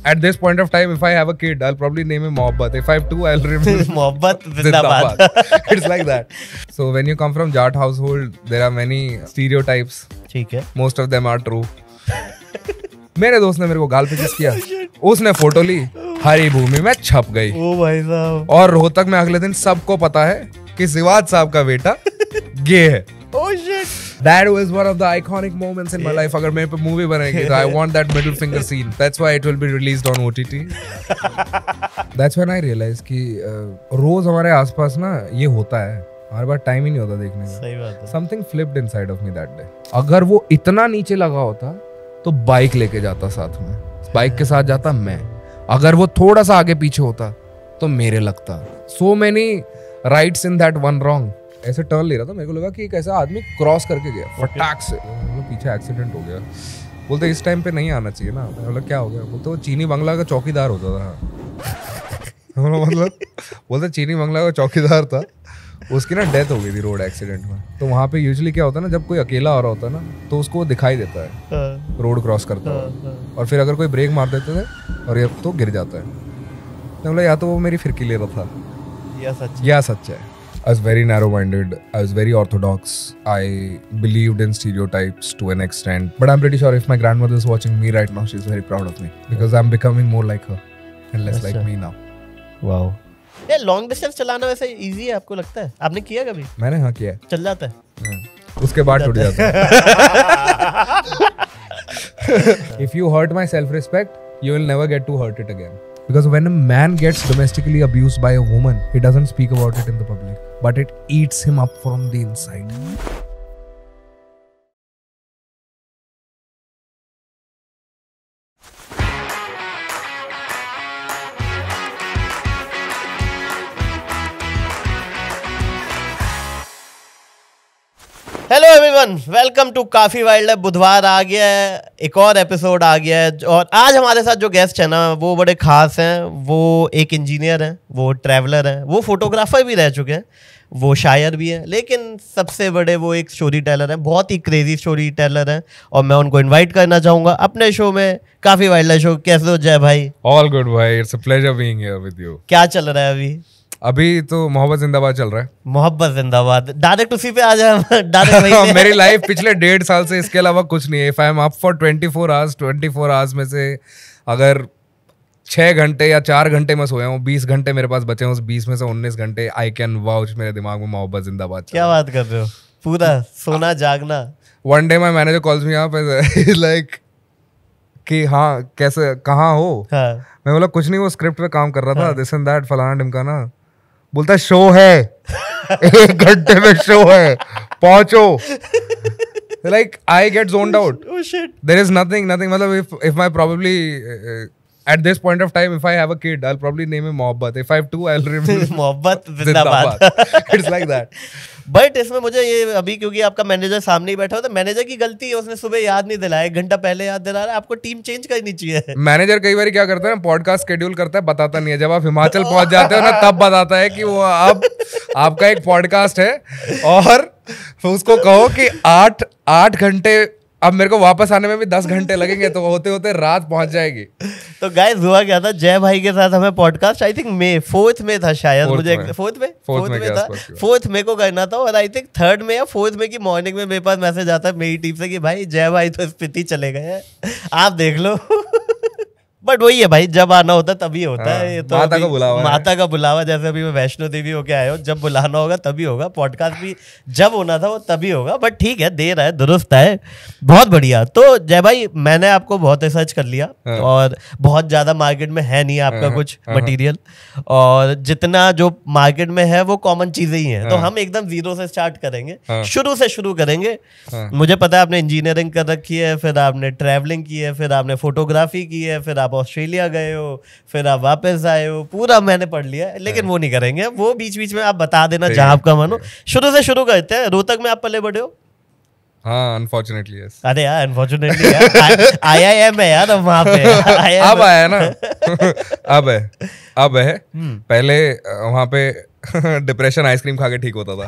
at this point of time, if I have a kid, I'll probably name him Mohabbat. If I have two, I'll name him Mohabbat Zindabad. It's like that. So when you come from Jat household, there are many stereotypes. ठीक है. Most of them are true. मेरे दोस्त ने मेरे को गाल पे किस किया, उसने फोटो ली, हरी भूमि में छप गई. ओ भाई साहब. और रोहतक में अगले दिन सबको पता है कि सिवाज साहब का बेटा गे है. Oh shit. That was one of the iconic moments in my life. अगर मेरे पे मूवी बनेगी तो I want that middle finger scene. That's why it will be released on OTT. That's when I realized कि रोज हमारे आसपास ना ये होता है, हमारे पास टाइम ही नहीं होता देखने का. सही बात है. Something flipped inside of me that day. अगर वो इतना नीचे लगा होता तो बाइक लेके जाता साथ में, बाइक के साथ जाता मैं. अगर वो थोड़ा सा आगे पीछे होता तो मेरे लगता. So many rights in that one wrong. ऐसे टर्न ले रहा था, मेरे को लगा कि एक ऐसा आदमी क्रॉस करके गया फटाक से, पीछे एक्सीडेंट हो गया. बोलते इस टाइम पे नहीं आना चाहिए ना. बोला क्या हो गया? बोलते वो चीनी बंगला का चौकीदार होता था. मतलब बोलते चीनी बंगला का चौकीदार था, उसकी ना डेथ हो गई थी रोड एक्सीडेंट में. तो वहाँ पे यूजुअली क्या होता है ना, जब कोई अकेला हो रहा होता है ना तो उसको दिखाई देता है रोड क्रॉस करता है, और फिर अगर कोई ब्रेक मार देते थे और ये तो गिर जाता है. तो बोला या तो वो मेरी फिरकी ले रहा था या सच है. I was very narrow-minded. I was very orthodox. I believed in stereotypes to an extent. But I'm pretty sure if my grandmother is watching me right now, she's very proud of me because I'm becoming more like her and less like me now. Wow. ये long distance चलाना वैसे easy है आपको लगता है? आपने किया कभी? मैंने हाँ किया है. चल जाता है? उसके बाद टूट जाता है. If you hurt my self-respect, you will never get to hurt it again. Because when a man gets domestically abused by a woman, he doesn't speak about it in the public, but it eats him up from the inside. Hello everyone, welcome to काफी wild है. बुधवार आ गया है, एक और episode आ गया है और आज हमारे साथ जो गेस्ट है ना वो बड़े खास हैं. वो एक इंजीनियर हैं, वो ट्रैवलर हैं, वो फोटोग्राफर भी रह चुके हैं, वो शायर भी हैं, लेकिन सबसे बड़े वो एक स्टोरी टेलर हैं, बहुत ही क्रेजी स्टोरी टेलर हैं. और मैं उनको इनवाइट करना चाहूँगा अपने शो में, काफी वाइल्ड है शो. कैसे हो जय भाई? All good भाई, it's a pleasure being here with you. क्या चल रहा है अभी? अभी तो मोहब्बत जिंदाबाद चल रहा है. मोहब्बत जिंदाबाद. डायरेक्ट उसी पे आ जाए. डायरेक्ट मेरी लाइफ पिछले 1.5 साल से इसके अलावा कुछ नहीं है. If I am up for 24 hours में से अगर 6 घंटे या 4 घंटे में सोया हूँ, 20 घंटे मेरे पास बचे हैं, उस 20 में से 19 घंटे आई कैन वाउच मेरे दिमाग में मोहब्बत जिंदाबाद. क्या बात कर रहे हो? पूरा सोना जागना. One day my manager calls me up like कि हाँ कैसे कहाँ हो. हाँ. मैं बोला कुछ नहीं, वो स्क्रिप्ट पे काम कर रहा था, दिस एंड दैट फलाना ढिमकाना. बोलता शो है 1 घंटे में शो है, पहुंचो. Like I get zoned out. Oh shit. There is nothing. मतलब if I probably at this point of time, if I have a kid, I'll probably name him Mohabbat. If I have two, I'll name him मोहब्बत जिंदाबाद. It's like that. But इसमें मुझे ये अभी क्योंकि आपका manager सामने ही बैठा हो तो मैनेजर की गलती है, उसने सुबह याद नहीं दिलाया, 1 घंटा पहले याद दिला रहा है. आपको टीम चेंज करनी चाहिए. मैनेजर कई बार क्या करता है ना, पॉडकास्ट शेड्यूल करता है, बताता नहीं है. जब आप हिमाचल पहुंच जाते हो ना तब बताता है कि वो अब आपका एक पॉडकास्ट है और उसको कहो कि 8 घंटे, अब मेरे को वापस आने में भी 10 घंटे लगेंगे, तो होते होते रात पहुंच जाएगी. तो गाइस हुआ क्या था, जय भाई के साथ हमें पॉडकास्ट आई थिंक 4th में था शायद, मुझे 4th में था, 4th में को करना था. और आई थिंक 3rd में या 4th में की मॉर्निंग में मेरे पास मैसेज आता है मेरी टीम से कि भाई जय भाई तो स्पीति चले गए हैं, आप देख लो. बट वही है भाई, जब आना होता है तभी होता है. ये तो माता का बुलावा, जैसे अभी मैं वैष्णो देवी होके आया हूँ, जब बुलाना होगा तभी होगा. पॉडकास्ट भी जब होना था वो तभी होगा. बट ठीक है, देर है दुरुस्त है, बहुत बढ़िया. तो जय भाई मैंने आपको बहुत रिसर्च कर लिया और बहुत ज्यादा मार्केट में है नहीं आपका कुछ मटेरियल, और जितना जो मार्केट में है वो कॉमन चीजें ही हैं. तो हम एकदम जीरो से स्टार्ट करेंगे, शुरू से शुरू करेंगे. मुझे पता है आपने इंजीनियरिंग कर रखी है, फिर आपने ट्रैवलिंग की है, फिर आपने फोटोग्राफी की है, फिर आप ऑस्ट्रेलिया गए हो, फिर आप वापस आए हो, पूरा मैंने पढ़ लिया है. लेकिन वो नहीं करेंगे, वो बीच बीच में आप बता देना जहां आपका मन हो. शुरू से शुरू करते हैं. रोहतक में आप पले बड़े हो? हाँ, अनफॉर्चुनेटली यस. अरे यार अनफॉर्चुनेटली यार, IIM है यार, अब वहाँ पे अब आया ना. अब है. अब है, पहले वहां पे डिप्रेशन आइसक्रीम खा के ठीक होता था।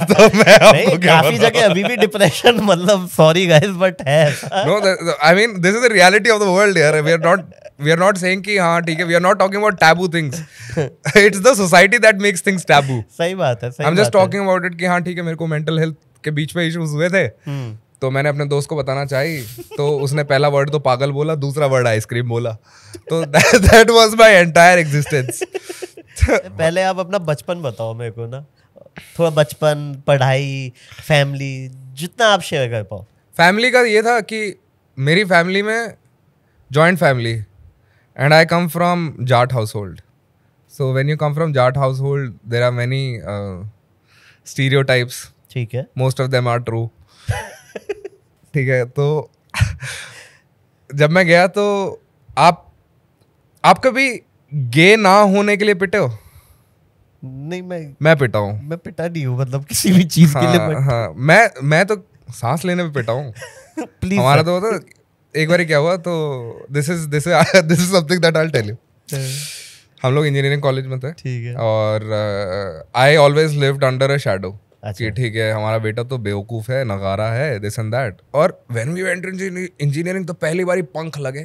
तो मैं नहीं, काफी जगह अभी भी डिप्रेशन, मतलब सॉरी गाइस बट है। No, I mean this is the reality of the world यार। वी आर नॉट सेइंग कि हाँ ठीक है, we are not talking about taboo things, it's the society that makes things taboo. सही बात है, I am just talking about it कि हाँ ठीक है, मेरे को मेंटल हेल्थ के बीच में इश्यूज हुए थे, तो मैंने अपने दोस्त को बताना चाहिए, तो उसने पहला वर्ड तो पागल बोला, दूसरा वर्ड आइसक्रीम बोला, तो that was my entire existence. पहले आप अपना बचपन बताओ मेरे को ना, थोड़ा बचपन, पढ़ाई, फैमिली, जितना आप शेयर कर पाओ। फैमिली का ये था कि मेरी फैमिली में joint family, and I come from Jat household. So when you come from Jat household there are many stereotypes, ठीक है, most of them are true. ठीक है, तो जब मैं गया तो आप कभी गे ना होने के लिए पिटे हो? नहीं, मैं पिटा हूँ। मैं पिटा नहीं हूँ, मतलब किसी भी चीज के लिए। हाँ, मैं तो सांस लेने पे पिटा हूँ। प्लीज हमारा तो होता, एक बार क्या हुआ, तो this is something that I will tell you. हम लोग इंजीनियरिंग कॉलेज में थे, ठीक है, और I always lived under a shadow कि ठीक है हमारा बेटा तो बेवकूफ है, नगारा है, दिस एंड दैट। और व्हेन वी वेंट इंजीनियरिंग तो पहली बार ही पंख लगे।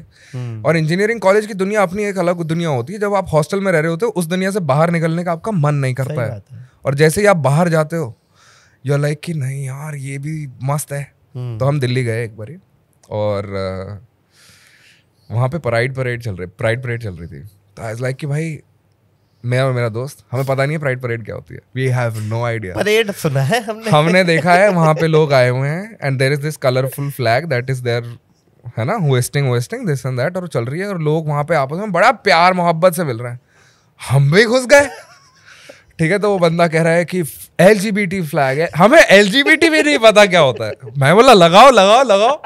और इंजीनियरिंग कॉलेज की दुनिया अपनी एक अलग दुनिया होती है। जब आप हॉस्टल में रह रहे होते हो, उस दुनिया से बाहर निकलने का आपका मन नहीं करता है। और जैसे ही आप बाहर जाते हो, यू आर लाइक कि नहीं यार ये भी मस्त है। तो हम दिल्ली गए एक बार, और वहाँ पे प्राइड परेड चल रही थी। तो आई वाज लाइक कि भाई, मैं और मेरा दोस्त, हमें पता नहीं है प्राइड परेड क्या होती है, we have no idea. Parade सुना है हमने देखा है वहाँ पे लोग आए हुए हैं, and there is this colourful flag that is there, है ना, होस्टिंग दिस एंड दैट, और चल रही है, और लोग वहाँ पे आपस में बड़ा प्यार मोहब्बत से मिल रहे हैं। हम भी घुस गए। ठीक है, तो वो बंदा कह रहा है कि LGBT फ्लैग है, हमें LGBT भी नहीं पता क्या होता है। मैं बोला लगाओ।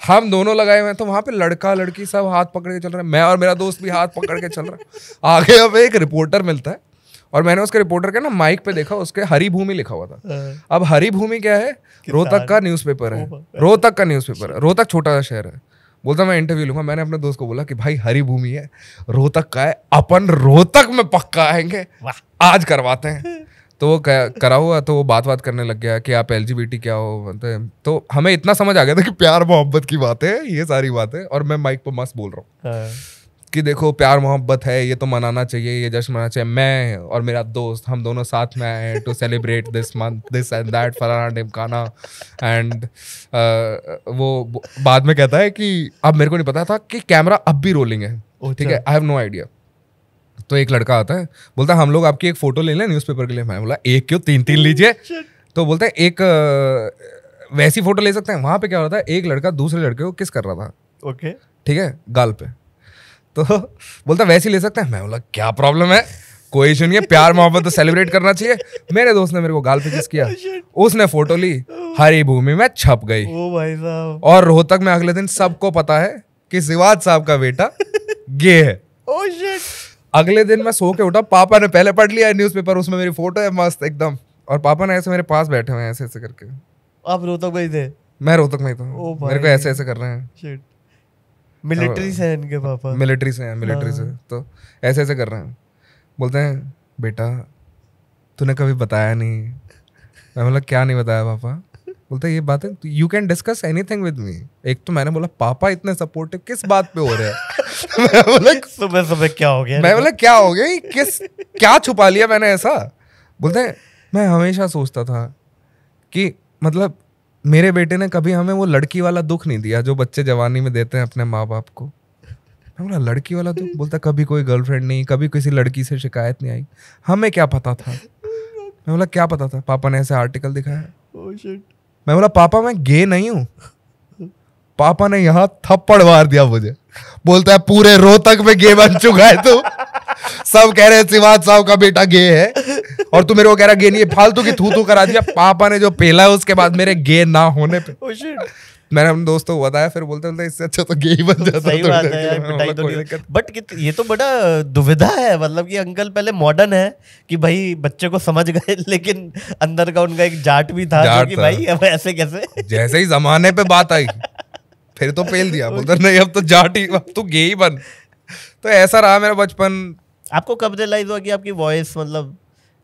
हम दोनों लगाए हुए हैं, तो वहां पे लड़का लड़की सब हाथ पकड़ के चल रहे हैं, मैं और मेरा दोस्त भी हाथ पकड़ के चल रहे हैं। आगे अब एक रिपोर्टर मिलता है, और मैंने उसके रिपोर्टर के ना माइक पे देखा, उसके हरी भूमि लिखा हुआ था। अब हरी भूमि क्या है? रोहतक का न्यूज़पेपर है, रोहतक छोटा सा शहर है। बोलता मैं इंटरव्यू लूंगा। मैंने अपने दोस्त को बोला कि भाई हरी भूमि है, रोहतक का है, अपन रोहतक में पक्का आएंगे, आज करवाते हैं। तो वो करा हुआ, तो वो बात करने लग गया कि आप LGBT क्या हो बोलते हैं। तो हमें इतना समझ आ गया था कि प्यार मोहब्बत की बात है, ये सारी बातें। और मैं माइक पर मस्त बोल रहा हूँ कि देखो प्यार मोहब्बत है, ये तो मनाना चाहिए, ये जश्न मनाना चाहिए। मैं और मेरा दोस्त, हम दोनों साथ में आए हैं to celebrate this month, this and that, फलाना ढिमकाना। एंड वो बाद में कहता है कि अब मेरे को नहीं पता था कि कैमरा अब भी रोलिंग है, ठीक है, आई हैव नो आइडिया। तो एक लड़का आता है, बोलता है हम लोग आपकी एक फोटो ले लें न्यूज़पेपर के लिए। मैं बोला एक क्यों, 3 लीजिए। तो बोलता है एक वैसी फोटो ले सकते हैं। वहां पे क्या होता है, एक लड़का दूसरे लड़के को किस कर रहा था, ओके, ठीक है, गाल पे। तो बोलता वैसी ले सकते हैं। मैं बोला क्या प्रॉब्लम है, कोई इशू नहीं है, प्यार मोहब्बत तो सेलिब्रेट करना चाहिए। मेरे दोस्त ने मेरे को गाल पे किस किया, उसने फोटो ली, हरी भूमि में छप गई। ओ भाई साहब। और रोहतक में अगले दिन सबको पता है कि सिवाज साहब का बेटा गे है। Oh shit. अगले दिन मैं सो के उठा, पापा ने पहले पढ़ लिया न्यूज़पेपर, उसमें मेरी फोटो है मस्त एकदम। और पापा ने ऐसे मेरे पास बैठे हुए हैं ऐसे ऐसे करके। आप रोहतक में ही थे? मैं रोहतक में ही था। मेरे को ऐसे ऐसे कर रहे हैं। शिट। मिलिट्री से हैं इनके पापा? मिलिट्री से हैं, तो ऐसे ऐसे कर रहे हैं। बोलते हैं बेटा तूने कभी बताया नहीं। मैं बोला क्या नहीं बताया पापा? बोलते ये बात है, you can discuss anything with me. एक तो मैंने बोला पापा इतने सपोर्टिव किस बात पे हो रहे हैं। मैं बोला सुबह क्या हो गया? मैं बोला क्या हो गया, क्या छुपा लिया मैंने ऐसा? बोलते हैं मैं हमेशा सोचता था कि मतलब मेरे बेटे ने कभी हमें वो लड़की वाला दुख नहीं दिया जो बच्चे जवानी में देते हैं अपने माँ बाप को। मैं बोला लड़की वाला दुख? बोलता कभी कोई गर्लफ्रेंड नहीं, कभी किसी लड़की से शिकायत नहीं आई, हमें क्या पता था। मैं बोला क्या पता था? पापा ने ऐसे आर्टिकल दिखाया। मैं बोला पापा मैं गे नहीं हूँ। पापा ने यहाँ थप्पड़ मार दिया मुझे। बोलता है पूरे रोहतक में गे बन चुका है तू, सब कह रहे हैं सिवाज साहब का बेटा गे है और तू मेरे को कह रहा गे नहीं है। फालतू की थू करा दिया पापा ने जो पेला है उसके बाद मेरे गे ना होने पे। मैंने अपने दोस्तों को बताया, फिर बोलते इससे अच्छा तो गे ही बन जाता। सही बात है यार, पिटाई तो नहीं। बट ये तो बड़ा दुविधा है, मतलब कि अंकल पहले मॉडर्न है कि भाई बच्चे को समझ गए, लेकिन अंदर का उनका एक जाट भी था जो कि भाई अब ऐसे कैसे। जैसे ही जमाने पे बात आई फिर तो पेल दिया, बोलता नहीं अब तो जाट ही, अब तो गे ही बन। तो ऐसा रहा मेरा बचपन। आपको कब रियलाइज हुआ कि आपकी वॉइस मतलब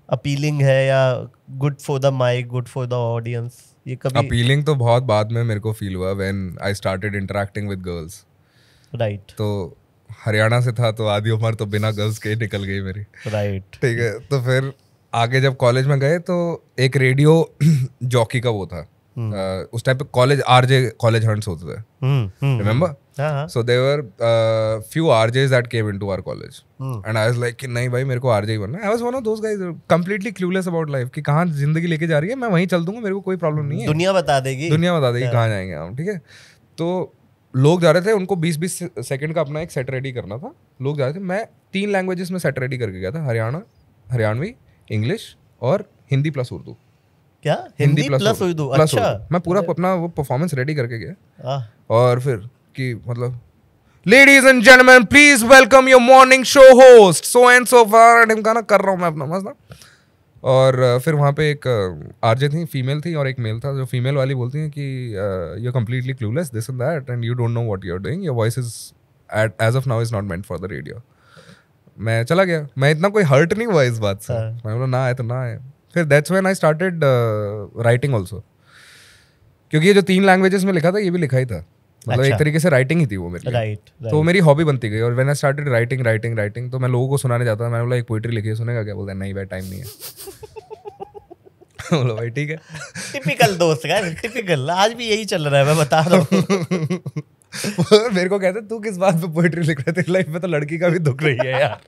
अपीलिंग है या good for the mic, good for the audience? ये कभी अपीलिंग तो बहुत बाद में मेरे को फील हुआ when I started interacting with girls. Right. तो हरियाणा से था तो आधी उम्र तो बिना गर्ल्स के निकल गई मेरी। राइट। ठीक है, तो फिर आगे जब कॉलेज में गए तो एक रेडियो जॉकी का वो था। उस टाइप पे कॉलेज आरजे कॉलेज हंट्स होते थे, remember? So there were few RJs that came into our college and I was like कि नहीं भाई मेरे को आरजे ही बनना है। I was one of those guys completely clueless about life कि कहाँ जिंदगी लेके जा रही है, मैं वहीं चल दूंगा, मेरे को कोई प्रॉब्लम नहीं है, दुनिया बता देगी कहाँ जाएंगे हम। ठीक है, तो लोग जा रहे थे, उनको 20-20 सेकंड का अपना एक सेट रेडी करना था। लोग जा रहे थे, मैं 3 लैंग्वेजेस में सेट रेडी करके गया था, हरियाणवी, इंग्लिश और हिंदी प्लस उर्दू। क्या? हिंदी प्लस उर्दू? अच्छा। मैं पूरा अपना वो परफॉर्मेंस रेडी करके गया और फिर कि मतलब ladies and gentleman please welcome your morning show host so and so far and गाना कर रहा हूँ मैं अपना मस्त। और फिर वहाँ पे एक आरजे थी, फीमेल थी और एक मेल था। जो फीमेल वाली बोलती हैं कि you are completely clueless this and that and you don't know what you are doing, your voice is as of now is not meant for the radio. मैं चला गया, मैं इतना कोई हर्ट नहीं हुआ इस बात से। मैं बोला ना आए तो ना आए। फिर that's when I started writing also, क्योंकि ये जो 3 लैंग्वेजेस में लिखा था ये भी लिखा ही था, मतलब एक तरीके से राइटिंग ही थी वो मेरी। राइट। तो मेरी हॉबी बनती गई और व्हेन आई स्टार्टेड राइटिंग तो मैं लोगों को सुनाने जाता था। मैंने बोला एक पोइट्री लिखी है, सुनेगा क्या? बोलता है नहीं भाई टाइम नहीं है। बोलो भाई ठीक है। टिपिकल दोस्त का, टिपिकल आज भी यही चल रहा है, मैं बता रहा हूँ। मेरे को कहते तू किस बात पे पोइट्री लिख रहा है, तेरी लाइफ में तो लड़की का भी दुख रही है यार,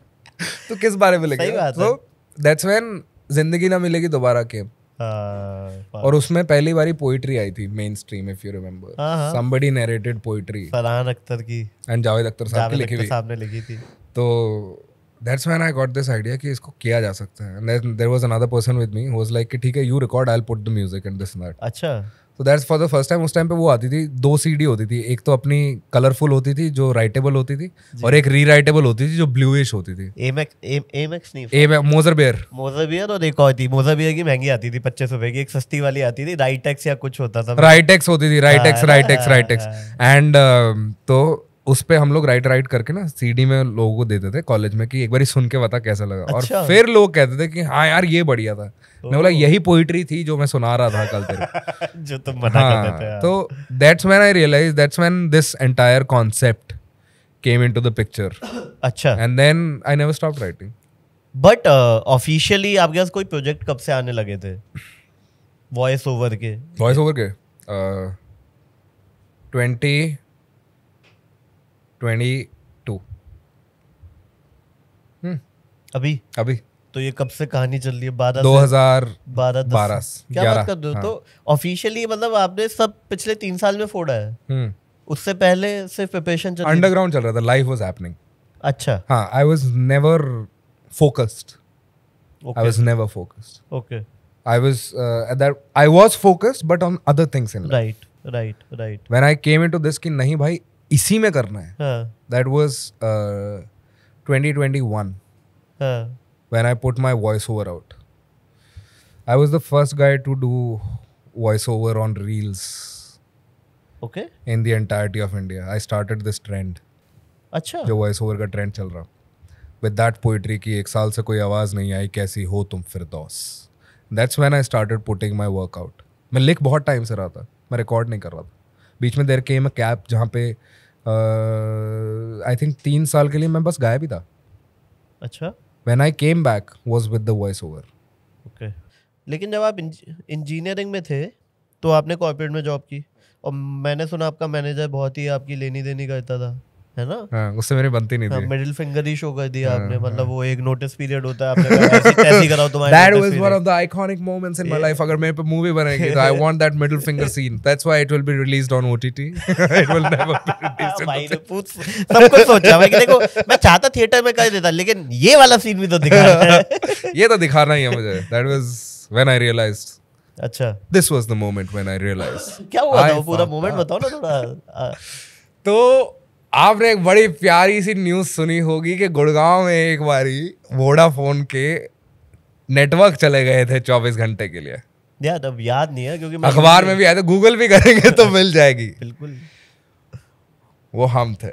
तू किस बारे में लिख रहा है? तो दैट्स व्हेन जिंदगी ना मिलेगी दोबारा के और उसमें पहली बारी पोइट्री आई थी mainstream, if you remember, somebody narrated poetry, Farhan Akhtar की एंड जावेद अख्तर साहब की लिखी थी। तो that's when I got this idea कि इसको किया जा सकता है। And there was another person with me who was like कि ठीक है you record, I will put the music and this and that. अच्छा। तो that's for the first time. उस टाइम पे वो आती थी 2 CD होती थी, एक तो अपनी कलरफुल होती थी जो राइटेबल होती थी और एक रीराइटेबल होती थी जो ब्लूइश होती थी। एमएक्स नहीं, मोजरबियर और एक और थी मोजरबियर की, महंगी आती थी 25 रुपए की। एक सस्ती वाली आती थी राइटेक्स या कुछ होता था, राइटेक्स होती थी, राइटेक्स एंड तो उस पे हम लोग राइट करके ना CD में लोगों को देते थे कॉलेज में कि एक बार सुन के बता कैसा लगा। अच्छा। और फिर लोग कहते थे कि हाँ यार ये बढ़िया था। मैं बोला यही पोइट्री थी जो मैं सुना रहा था कल तेरे जो तुम मना करते थे। तो that's when I realise, that's when this entire concept came into the picture. अच्छा। And then I never stopped writing. But officially आपके पास कोई प्रोजेक्ट कब से आने लगे थे वॉइस ओवर के? 2022। अभी तो ये कब से कहानी चल रही है? 2012 क्या बात कर रहे हो? तो ऑफिशियली मतलब आपने सब पिछले 3 साल में फोड़ा है? उससे पहले सिर्फ प्रिपरेशन चल रही? अंडरग्राउंड चल रहा था, लाइफ वाज हैपनिंग। अच्छा। हाँ, I was never focused. I was never focused. Okay. I was focused but on other things in life. Right. When I came into this कि नहीं भाई इसी में करना है, that was 2021 when I put my voiceover out. I was the first guy to do voiceover on Reels. Okay. In the entirety of India. I started this trend. अच्छा। जो voiceover का trend चल रहा, with that poetry की 1 साल से कोई आवाज़ नहीं आई, कैसी हो तुम फिरदौस। That's when I started putting my work out. मैं लिख बहुत टाइम से रहा था, मैं रिकॉर्ड नहीं कर रहा था। बीच में देर केम अ कैप जहाँ पे आई थिंक 3 साल के लिए मैं बस गायब ही था। अच्छा। When I came back was with the voiceover. Okay. लेकिन जब आप इंजीनियरिंग में थे तो आपने कॉर्पोरेट में जॉब की और मैंने सुना आपका मैनेजर बहुत ही आपकी लेनी देनी करता था, है ना? हाँ, उससे मेरी बनती नहीं थी। मिडिल फिंगर ही शो कर दिया आपने, मतलब वो एक नोटिस पीरियड होता है, आपने ऐसी कराओ तुम्हारे। That was one of the iconic moments in my life. अगर मेरे पे मूवी बनेगी तो I want that middle finger scene. That's why it will be released on OTT. It will never be released. भाई ने पूछ सब कुछ सोचा मैं कि देखो मैं चाहता थिएटर में कर देता, लेकिन ये वाला सीन भी तो दिखाना है। ये तो दिखाना ही है मुझे। That was when I realized. अच्छा। This was the moment when I realized. क्या हुआ था वो पूरा मोमेंट बताओ ना थोड़ा। तो आपने एक बड़ी प्यारी सी न्यूज़ सुनी होगी कि गुड़गांव में एक बारी वोडाफोन के नेटवर्क चले गए थे 24 घंटे के लिए। यार अब याद नहीं है क्योंकि अखबार में भी आया था, गूगल भी करेंगे तो मिल जाएगी। बिल्कुल। वो हम थे।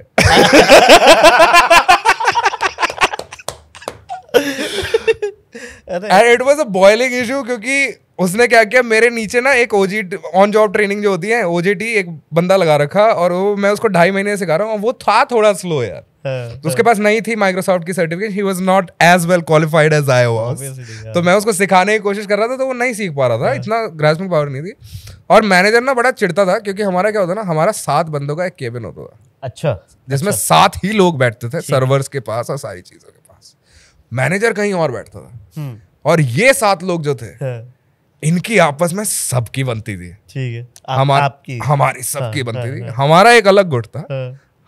And it was a boiling issue, क्योंकि उसने क्या किया, मेरे नीचे ना एक ओजी ऑन जॉब ट्रेनिंग जो होती है ओजेटी, एक बंदा लगा रखा, और वो मैं उसको 2.5 महीने सिखा रहा हूँ, वो था थोड़ा स्लो यार। तो उसके पास नहीं थी माइक्रोसॉफ्ट की certificate, he was not as well qualified as I was. तो मैं उसको सिखाने की कोशिश कर रहा था, तो वो नहीं सीख पा रहा था, इतना ग्रास्पिंग पावर नहीं थी। और मैनेजर ना बड़ा चिढ़ता था, क्योंकि हमारा क्या होता ना, हमारा 7 बंदों का एक केबिन होता था। अच्छा। जिसमें 7 ही लोग बैठते थे सर्वर्स के पास और सारी चीजों के पास। मैनेजर कहीं और बैठता था, और ये 7 लोग जो थे, इनकी आपस में सबकी बनती थी। ठीक है, हमारी सबकी बनती थी। हमारा एक अलग गुट था,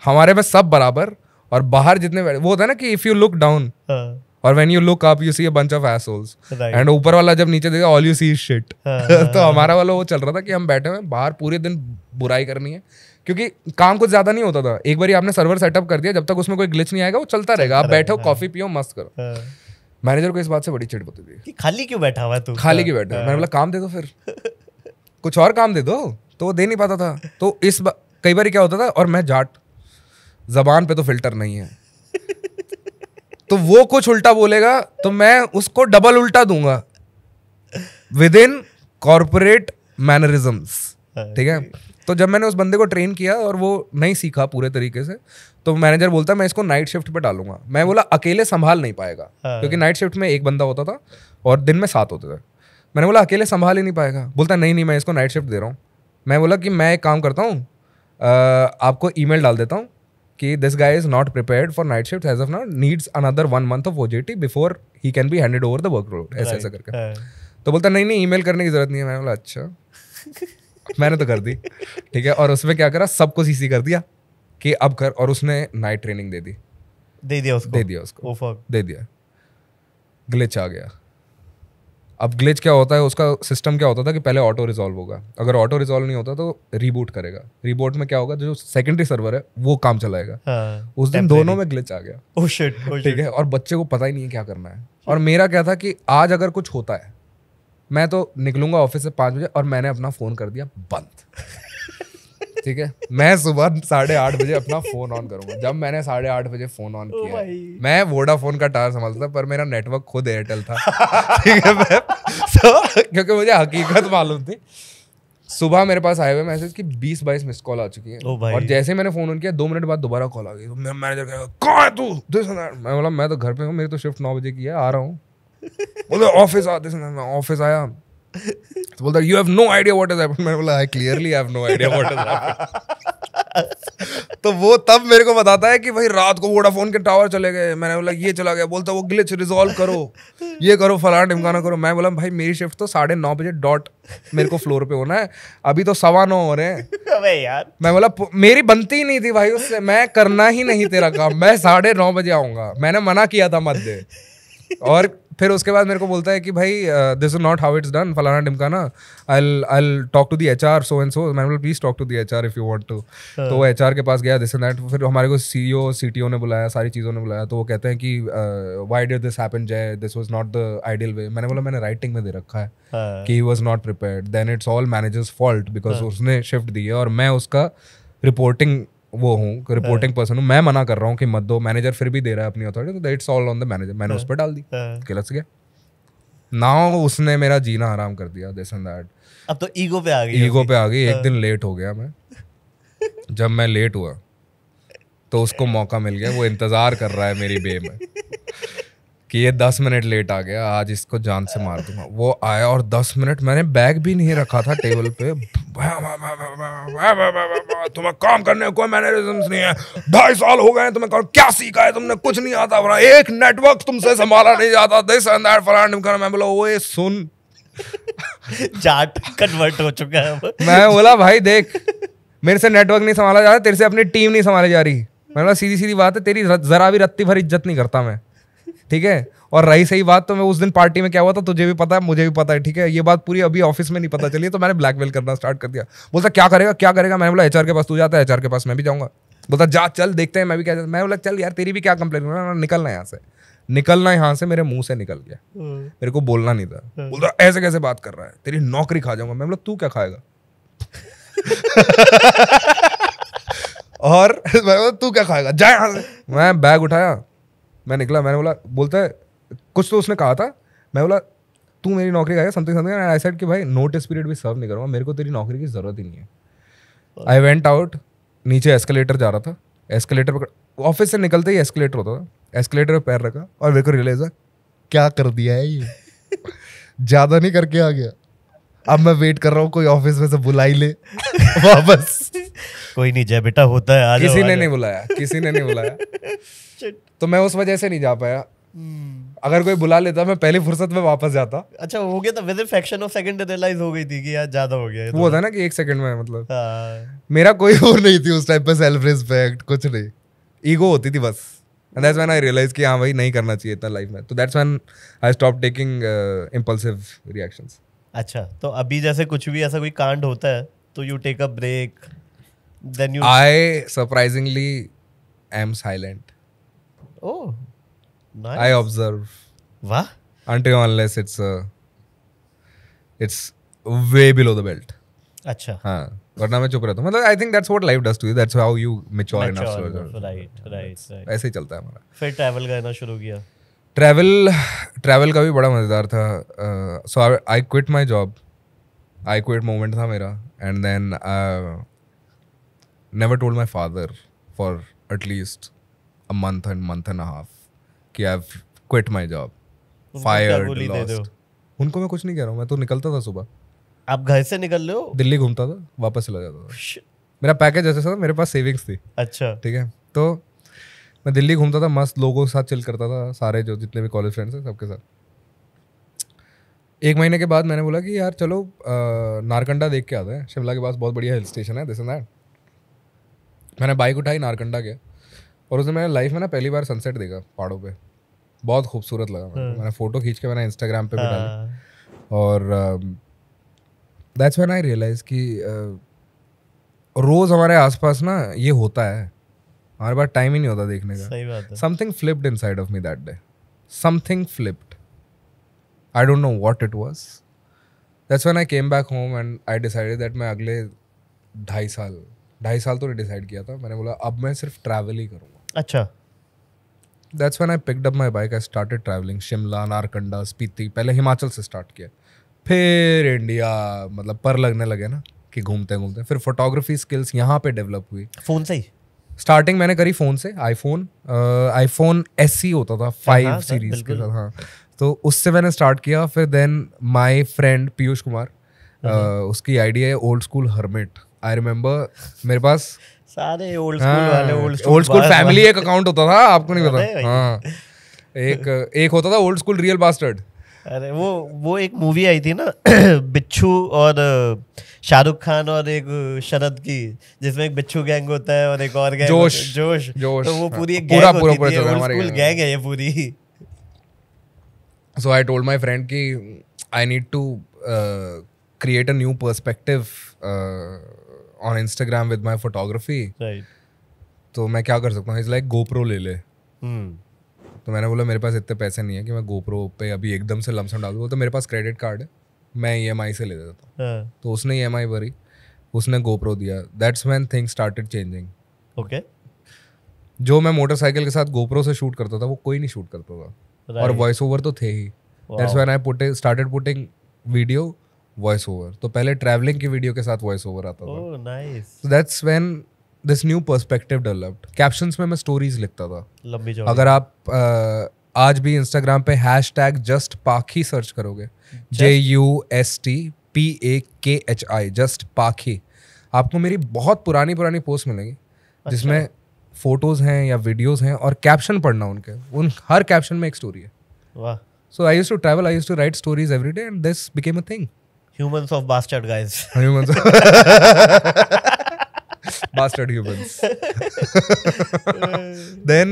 हमारे में सब बराबर, और बाहर जितने वो होता है ना कि इफ यू लुक डाउन और when you look up you see a bunch of assholes, and ऊपर वाला जब नीचे देखा all you see is shit. तो हमारा वाला वो चल रहा था कि हम बैठे हुए बाहर पूरे दिन बुराई करनी है, क्योंकि काम कुछ ज्यादा नहीं होता था। एक बार आपने सर्वर सेटअप कर दिया, जब तक उसमें कोई ग्लिच नहीं आएगा वो चलता रहेगा। आप बैठो, कॉफी पियो, मस्त करो। मैनेजर को इस बात से बड़ी चिढ़ होती थी कि खाली क्यों बैठा हुआ है तू, खाली क्यों बैठा है। मैंने बोला काम दे दो, फिर कुछ और काम दे दो, तो वो दे नहीं पाता था। तो कई बार क्या होता था, और मैं जाट, जबान पे तो फिल्टर नहीं है, तो वो कुछ उल्टा बोलेगा तो मैं उसको डबल उल्टा दूंगा विद इन कॉर्पोरेट मैनरिज्म्स। ठीक है, तो जब मैंने उस बंदे को ट्रेन किया और वो नहीं सीखा पूरे तरीके से, तो मैनेजर बोलता मैं इसको नाइट शिफ्ट पे डालूंगा। मैं बोला अकेले संभाल नहीं पाएगा, क्योंकि नाइट शिफ्ट में 1 बंदा होता था और दिन में 7 होते थे। मैंने बोला अकेले संभाल ही नहीं पाएगा। बोलता नहीं मैं इसको नाइट शिफ्ट दे रहा हूँ। मैं बोला कि मैं एक काम करता हूँ, आपको ईमेल डाल देता हूँ कि this guy is not prepared for night shift as of now, needs another 1 month ऑफ OJT before he can be handed over the workload, ऐसे करके। तो बोलता नहीं ईमेल करने की जरूरत नहीं है। मैंने बोला अच्छा। मैंने तो कर दी, ठीक है। और उसमें क्या करा, सबको सीसी कर दिया कि अब कर, और उसने नाइट ट्रेनिंग दे दिया उसको। ग्लिच आ गया। अब ग्लिच क्या होता है, उसका सिस्टम क्या होता था कि पहले ऑटो रिजॉल्व होगा, अगर ऑटो रिजॉल्व नहीं होता तो रीबूट करेगा। रीबूट में क्या होगा, जो सेकेंडरी सर्वर है वो काम चलाएगा। उस दिन दोनों में ग्लिच आ गया। ओह शिट, ठीक है। और बच्चे को पता ही नहीं है क्या करना है। और मेरा क्या था कि आज अगर कुछ होता है, मैं तो निकलूंगा ऑफिस से 5 बजे, और मैंने अपना फोन कर दिया बंद। ठीक है, मैं सुबह 8:30 बजे अपना फोन ऑन करूंगा। जब मैंने 8:30 बजे फोन ऑन किया, मैं वोडाफोन का टावर संभालता, पर मेरा नेटवर्क खुद एयरटेल था। ठीक है, क्योंकि मुझे हकीकत मालूम थी। सुबह मेरे पास आए हुए मैसेज की 20-22 मिस कॉल आ चुकी है, और जैसे मैंने फोन ऑन किया 2 मिनट बाद दोबारा कॉल आ गई। तो मेरा मैनेजर कहेगा कहाँ है तू? मैं बोला मैं तो घर पे हूँ, मेरी तो शिफ्ट 9 बजे की है, आ रहा हूँ। बोले ऑफिस आ। मैं ऑफिस आया, तो बोलता you have no idea what is happening. मैंने बोला I clearly have no idea what is happening. तो वो तब मेरे को बताता है कि भाई रात को वोडाफोन के टावर चले गए। मैंने बोला ये चला गया। बोलता वो ग्लिच रिजॉल्व करो, ये करो, फलाना ढिमकाना करो। मैं बोला भाई मेरी शिफ्ट तो 9:30 बजे डॉट मेरे को फ्लोर पे होना है, अभी तो 9:15 हो रहे हैं। अबे यार, मैं बोला मेरी बनती ही नहीं थी भाई उससे, मैं करना ही नहीं तेरा काम, मैं 9:30 बजे आऊंगा, मैंने मना किया था मत दे। और फिर उसके बाद मेरे को बोलता है कि भाई this is not how it's done, फलाना ढिमकाना, I talk to the HR so and so. मैंने बोला please talk to the HR if you want to. तो वो एचआर के पास गया, दिस एंड दैट। फिर हमारे को सीईओ सीटीओ ने बुलाया, सारी चीज़ों ने बुलाया। तो वो कहते हैं कि why did this happen Jay, this was not the ideal way. मैंने बोला मैंने राइटिंग में दे रखा है कि he was not prepared, then it's all managers fault because उसने शिफ्ट दी है, और मैं उसका रिपोर्टिंग रिपोर्टिंग पर्सन हूँ। मैं मना कर रहा हूँ कि मत दो, मैनेजर फिर भी दे रहा है अपनी अथॉरिटी, तो it's all on the manager. मैंने उस पर डाल दी, किलस गया ना, उसने मेरा जीना हराम कर दिया, दिस एंड दैट। अब तो ईगो पे आ गई। एक दिन लेट हो गया मैं। जब मैं लेट हुआ तो उसको मौका मिल गया, वो इंतजार कर रहा है मेरी बे में कि ये 10 मिनट लेट आ गया, आज इसको जान से मार दूंगा। वो आया और 10 मिनट, मैंने बैग भी नहीं रखा था टेबल पे। तुम्हें काम करने को मैनरिज्म्स नहीं है, 2.5 साल हो गए तुम्हें, क्या सीखा है तुमने? कुछ नहीं आता, एक नेटवर्क तुमसे संभाला नहीं जाता, दिस एंड दैट फलाना। मैं बोला ओए सुन, जाट कन्वर्ट हो चुका है। मैं बोला भाई देख, मेरे से नेटवर्क नहीं संभाला जा रहा, तेरे से अपनी टीम नहीं संभाली जा रही। मैं बोला सीधी सीधी बात है, तेरी जरा भी रत्ती भर इज्जत नहीं करता मैं, ठीक है। और रही सही बात, तो मैं उस दिन पार्टी में क्या हुआ था तुझे भी पता है, मुझे भी पता है, ठीक है। ये बात पूरी अभी ऑफिस में नहीं पता चली, तो मैंने ब्लैकमेल करना स्टार्ट कर दिया। बोलता क्या करेगा। मैंने बोला एचआर के पास तू जाता है, एचआर के पास मैं भी जाऊंगा। बोलता जा चल देखते हैं, मैं भी क्या। मैं बोला चल यार तेरी भी क्या कंप्लेंट, निकलना यहाँ से। मेरे मुंह से निकल गया, मेरे को बोलना नहीं था। बोलता ऐसे कैसे बात कर रहा है, तेरी नौकरी खा जाऊंगा। मैं बोला तू क्या खाएगा? और मैं बोला तू क्या खाएगा, जा यहाँ से। मैं बैग उठाया, मैं निकला। मैंने बोला, बोलता है कुछ तो उसने कहा था। मैं बोला तू मेरी नौकरी खाएगा something something, and I said कि भाई नोटिस पीरियड भी सर्व नहीं करूँगा, मेरे को तेरी नौकरी की जरूरत ही नहीं है. आई वेंट आउट, नीचे एस्केलेटर जा रहा था, एस्केलेटर पकड़, ऑफिस से निकलते ही एस्केलेटर होता था, एस्केलेटर पे पैर रखा और मेरे को रियलाइज हुआ क्या कर दिया है ये. ज्यादा नहीं करके आ गया. अब मैं वेट कर रहा हूँ कोई ऑफिस में से बुला ही ले वापस. कोई नहीं जय बेटा होता है, आ जाओ, किसी ने नहीं बुलाया, किसी ने नहीं बुलाया. तो मैं उस वजह से नहीं जा पाया. अगर कोई बुला लेता मैं पहली फुर्सत में वापस जाता. अच्छा हो गया था, within fraction of second realise हो गई थी कि यार ज्यादा हो गया है. वो होता है ना कि एक सेकंड में, मतलब हाँ. मेरा कोई और नहीं थी उस टाइम पे, सेल्फ रिस्पेक्ट कुछ नहीं, ईगो होती थी बस. And that's when I realise कि हाँ भाई नहीं करना चाहिए था लाइफ में. तो that's when I stop taking impulsive reactions. अच्छा तो अभी जैसे कुछ भी ऐसा कोई कांड होता है तो you take a break, then you. I surprisingly am silent. Oh nice. I observe. वाह. Until unless it's way below the belt. अच्छा. हाँ, वरना मैं चुप रहता हूँ. मतलब I think that's what life does to you. That's how you mature enough. Right. ऐसे ही चलता है हमारा. फिर ट्रैवल करना शुरू किया. ट्रैवल का भी बड़ा मजेदार था. So I quit my job. I quit moment था मेरा, and then never told my father for at least a month and a half कि I've quit my job. Fired, lost. उनको मैं कुछ नहीं कह रहा हूँ. मैं तो निकलता था सुबह. आप घर से निकल रहे हो? दिल्ली घूमता था, वापस चला जाता था. मेरा पैकेज ऐसा था, मेरे पास सेविंग्स थी. अच्छा. ठीक है. तो मैं दिल्ली घूमता था, मस्त लोगों के साथ चिल करता था, सारे जो जितने भी कॉलेज फ्रेंड्स हैं सबके साथ. 1 महीने के बाद मैंने बोला कि यार चलो नारकंडा देख के आते हैं, शिमला के पास बहुत बढ़िया हिल स्टेशन है, दिस एंड दैट. मैंने बाइक उठाई, नारकंडा गया, और उसने मैंने लाइफ में ना पहली बार सनसेट देखा पहाड़ों पे. बहुत खूबसूरत लगा. मैंने फोटो खींच के मैंने इंस्टाग्राम पे भी डाली. और दैट्स व्हेन आई रियलाइज कि रोज हमारे आसपास ना ये होता है, हमारे पास टाइम ही नहीं होता देखने का. सही बात है. Something flipped inside of me that day. Something flipped. I don't know what it was. That's when I came back home and I decided that मैं अगले 2.5 साल तो डिसाइड किया था. मैंने बोला अब मैं सिर्फ ट्रैवल ही करूँगा. अच्छा. That's when I picked up my bike. I started traveling. Shimla, Narkanda, Spiti. पहले हिमाचल से स्टार्ट किया, फिर इंडिया, मतलब पर लगने लगे ना कि घूमते घूमते. फिर फोटोग्राफी स्किल्स यहाँ पे डेवलप हुई. फोन से ही स्टार्टिंग मैंने करी फोन से. आईफोन SE होता था 5 सीरीज के साथ. हाँ, तो उससे मैंने स्टार्ट किया. फिर then my friend Piyush Kumar, उसकी आइडिया है old school hermit. I remember मेरे पास सारे ओल्ड स्कूल वाले ओल्ड स्कूल फैमिली एक अकाउंट होता था, आपको नहीं पता. हाँ, एक होता था ओल्ड स्कूल रियल बास्टर्ड. अरे वो एक मूवी आई थी ना बिच्छू और शाहरुख खान और एक शरद की, जिसमें एक बिच्छू गैंग होता है और एक और गैंग जोश. तो वो पूरी एक गैंग होती है, ओल्ड स्कूल गैंग है ये पूरी. So I told my friend कि I need to create a new perspective on Instagram with my photography. Right. तो मैं क्या कर सकता हूँ? He's like GoPro ले ले. तो मैंने बोला मेरे पास इतने पैसे नहीं है कि मैं GoPro पे अभी एकदम से लमसम डाल दूँ. तो मेरे पास क्रेडिट कार्ड है, मैं EMI से ले देता हूँ. तो उसने EMI भरी, उसने GoPro दिया. That's when things started changing. Okay. जो मैं मोटरसाइकिल के साथ GoPro से शूट करता था वो कोई नहीं शूट करता था. और वॉइस ओवर तो थे ही. That's when I started putting video voice over. तो पहले ट्रैवलिंग की वीडियो के साथ वॉइस ओवर आता था. Oh, nice. So that's when this new perspective developed. Captions में मैं स्टोरीज लिखता था. लंबी चौड़ी. अगर आप आज भी इंस्टाग्राम पे # #JustPakhi सर्च करोगे, JUSTPAKHI, जस्ट पाखी, आपको मेरी बहुत पुरानी पोस्ट मिलेंगी जिसमें फोटोज हैं या वीडियोस हैं और कैप्शन पढ़ना उनके, उन हर कैप्शन में एक स्टोरी है. वाह. So I used to travel, I used to write stories every day and this became a thing. Humans of bastard guys. Humans. Bastard humans. Then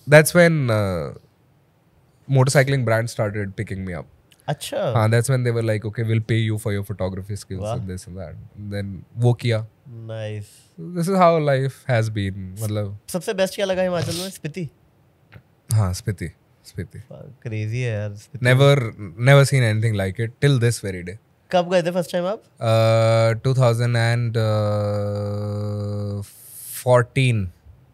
that's when motorcycling brands started picking me up. अच्छा. हाँ, that's when they were like, okay, we'll pay you for your photography skills and this and that. And then वो किया. Nice. This is how life has been. मतलब सबसे best क्या लगा हिमाचल में? स्पीति. हाँ, स्पीति. क्रेजी है यार. Never seen anything like it till this very day. कब गए थे फर्स्ट टाइम आप? 2014.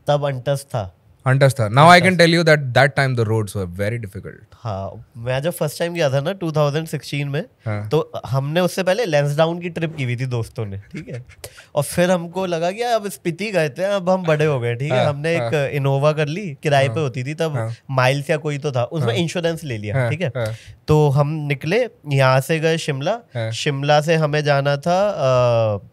तब अनटच था. हंटर्स था. Now I can tell you that time the roads were very difficult. हाँ, मैं जब फर्स्ट टाइम गया था ना 2016 में, हाँ. तो हमने उससे पहले लैंसडाउन की ट्रिप की हुई थी दोस्तों ने, ठीक है. और फिर हमको लगा कि अब स्पीति गए थे, अब हम बड़े हो गए, ठीक है. हमने एक इनोवा कर ली, किराए पे होती थी तब, माइल्स या कोई तो था उसमें, इंश्योरेंस ले लिया, ठीक है. तो हम निकले, यहाँ से गए शिमला, शिमला से हमें जाना था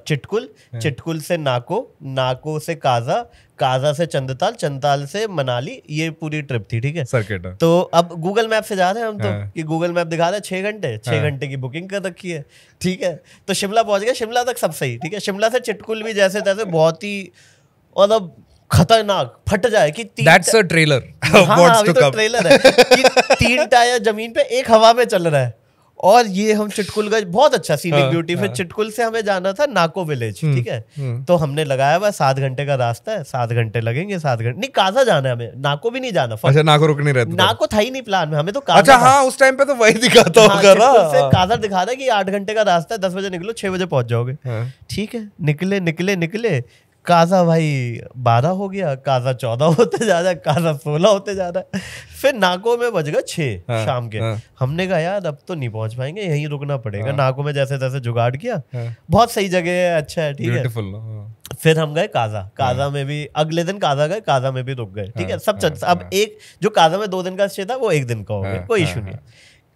चिटकुल, चिटकुल से नाको, नाको से काजा, काजा से चंदताल, चंदताल से मनाली. ये पूरी ट्रिप थी, ठीक है. सर्किट. तो अब गूगल मैप से जा रहे हैं हम तो, कि गूगल मैप दिखा रहे हैं 6 घंटे, 6 घंटे की बुकिंग कर रखी है, ठीक है. तो शिमला पहुंच गए, शिमला तक सब सही, ठीक है. शिमला से चिटकुल भी जैसे तैसे बहुत ही मतलब खतरनाक, फट जाए कि That's a trailer. हाँ, अभी तो ट्रेलर है कि 3 टायर जमीन पे, एक हवा में चल रहा है. और ये हम चिटकुल गए, बहुत अच्छा सीनिक ब्यूटी. फिर चिटकुल से हमें जाना था नाको विलेज, ठीक है. तो हमने लगाया हुआ 7 घंटे का रास्ता है, 7 घंटे लगेंगे, 7 घंटे नहीं, काजा जाना है हमें, नाको भी नहीं जाना. अच्छा, नाको रुकनी रहती, नाको था ही नहीं प्लान में, हमें तो काजा. अच्छा हाँ, उस टाइम पे तो वही दिखाता होगा ना. काजा दिखा रहा है कि 8 घंटे का रास्ता है, 10 बजे निकलो 6 बजे पहुंच जाओगे, ठीक है. निकले निकले निकले, काजा भाई 12 हो गया, काजा 14 होते जा रहा है, काजा 16 होते जा रहा है. फिर नाको में बज गए 6 शाम के. हमने कहा यार अब तो नहीं पहुंच पाएंगे, यहीं रुकना पड़ेगा. नाको में जैसे तैसे जुगाड़ किया, बहुत सही जगह है, अच्छा है, ठीक है. फिर हम गए काजा, काजा में भी अगले दिन काजा गए, काजा में भी रुक गए, ठीक है. सब अब एक जो काजा में 2 दिन का स्टे था वो 1 दिन का हो गया, कोई इशू नहीं.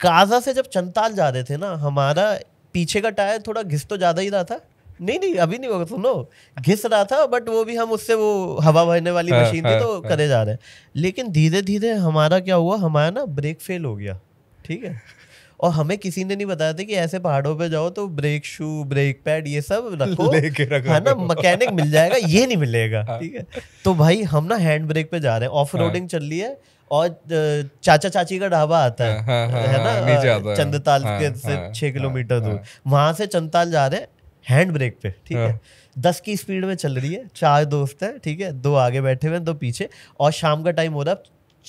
काजा से जब चंताल जा रहे थे ना, हमारा पीछे का टायर थोड़ा घिस तो ज्यादा ही रहा था. नहीं अभी नहीं होगा, सुनो, घिस रहा था, बट वो भी हम उससे वो हवा भरने वाली मशीन थी तो करे जा रहे हैं. लेकिन धीरे धीरे हमारा क्या हुआ, हमारा ना ब्रेक फेल हो गया, ठीक है. और हमें किसी ने नहीं बताया था कि ऐसे पहाड़ों पे जाओ तो ब्रेक शू, ब्रेक पैड ये सब रखो, है ना, मैकेनिक मिल जाएगा, ये नहीं मिलेगा, ठीक है. तो भाई हम ना हैंड ब्रेक पे जा रहे हैं, ऑफ रोडिंग चल रही है, और चाचा चाची का ढाबा आता है ना, चंदताल के से 6 किलोमीटर दूर, वहां से चंदताल जा रहे हैं हैंड ब्रेक पे, ठीक है. 10 की स्पीड में चल रही है, 4 दोस्त हैं, ठीक है. 2 आगे बैठे हुए हैं, 2 पीछे, और शाम का टाइम हो रहा है,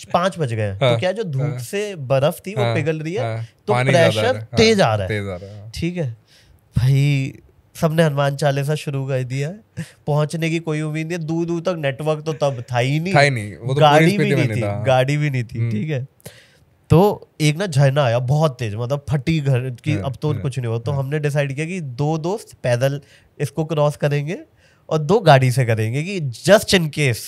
5 बज गए हैं. तो क्या जो धूप से बर्फ थी वो पिघल रही है, तो प्रेशर तेज आ रहा है, ठीक है. भाई सबने हनुमान चालीसा शुरू कर दिया है, पहुंचने की कोई उम्मीद नहीं, दूर दूर तक नेटवर्क तो तब था ही नहीं, गाड़ी भी नहीं थी, गाड़ी भी नहीं थी, ठीक है. तो एक ना झरना आया बहुत तेज, मतलब फटी घर की, अब तो कुछ नहीं हो. तो हमने डिसाइड किया कि 2 दोस्त पैदल इसको क्रॉस करेंगे और 2 गाड़ी से करेंगे, कि जस्ट इन केस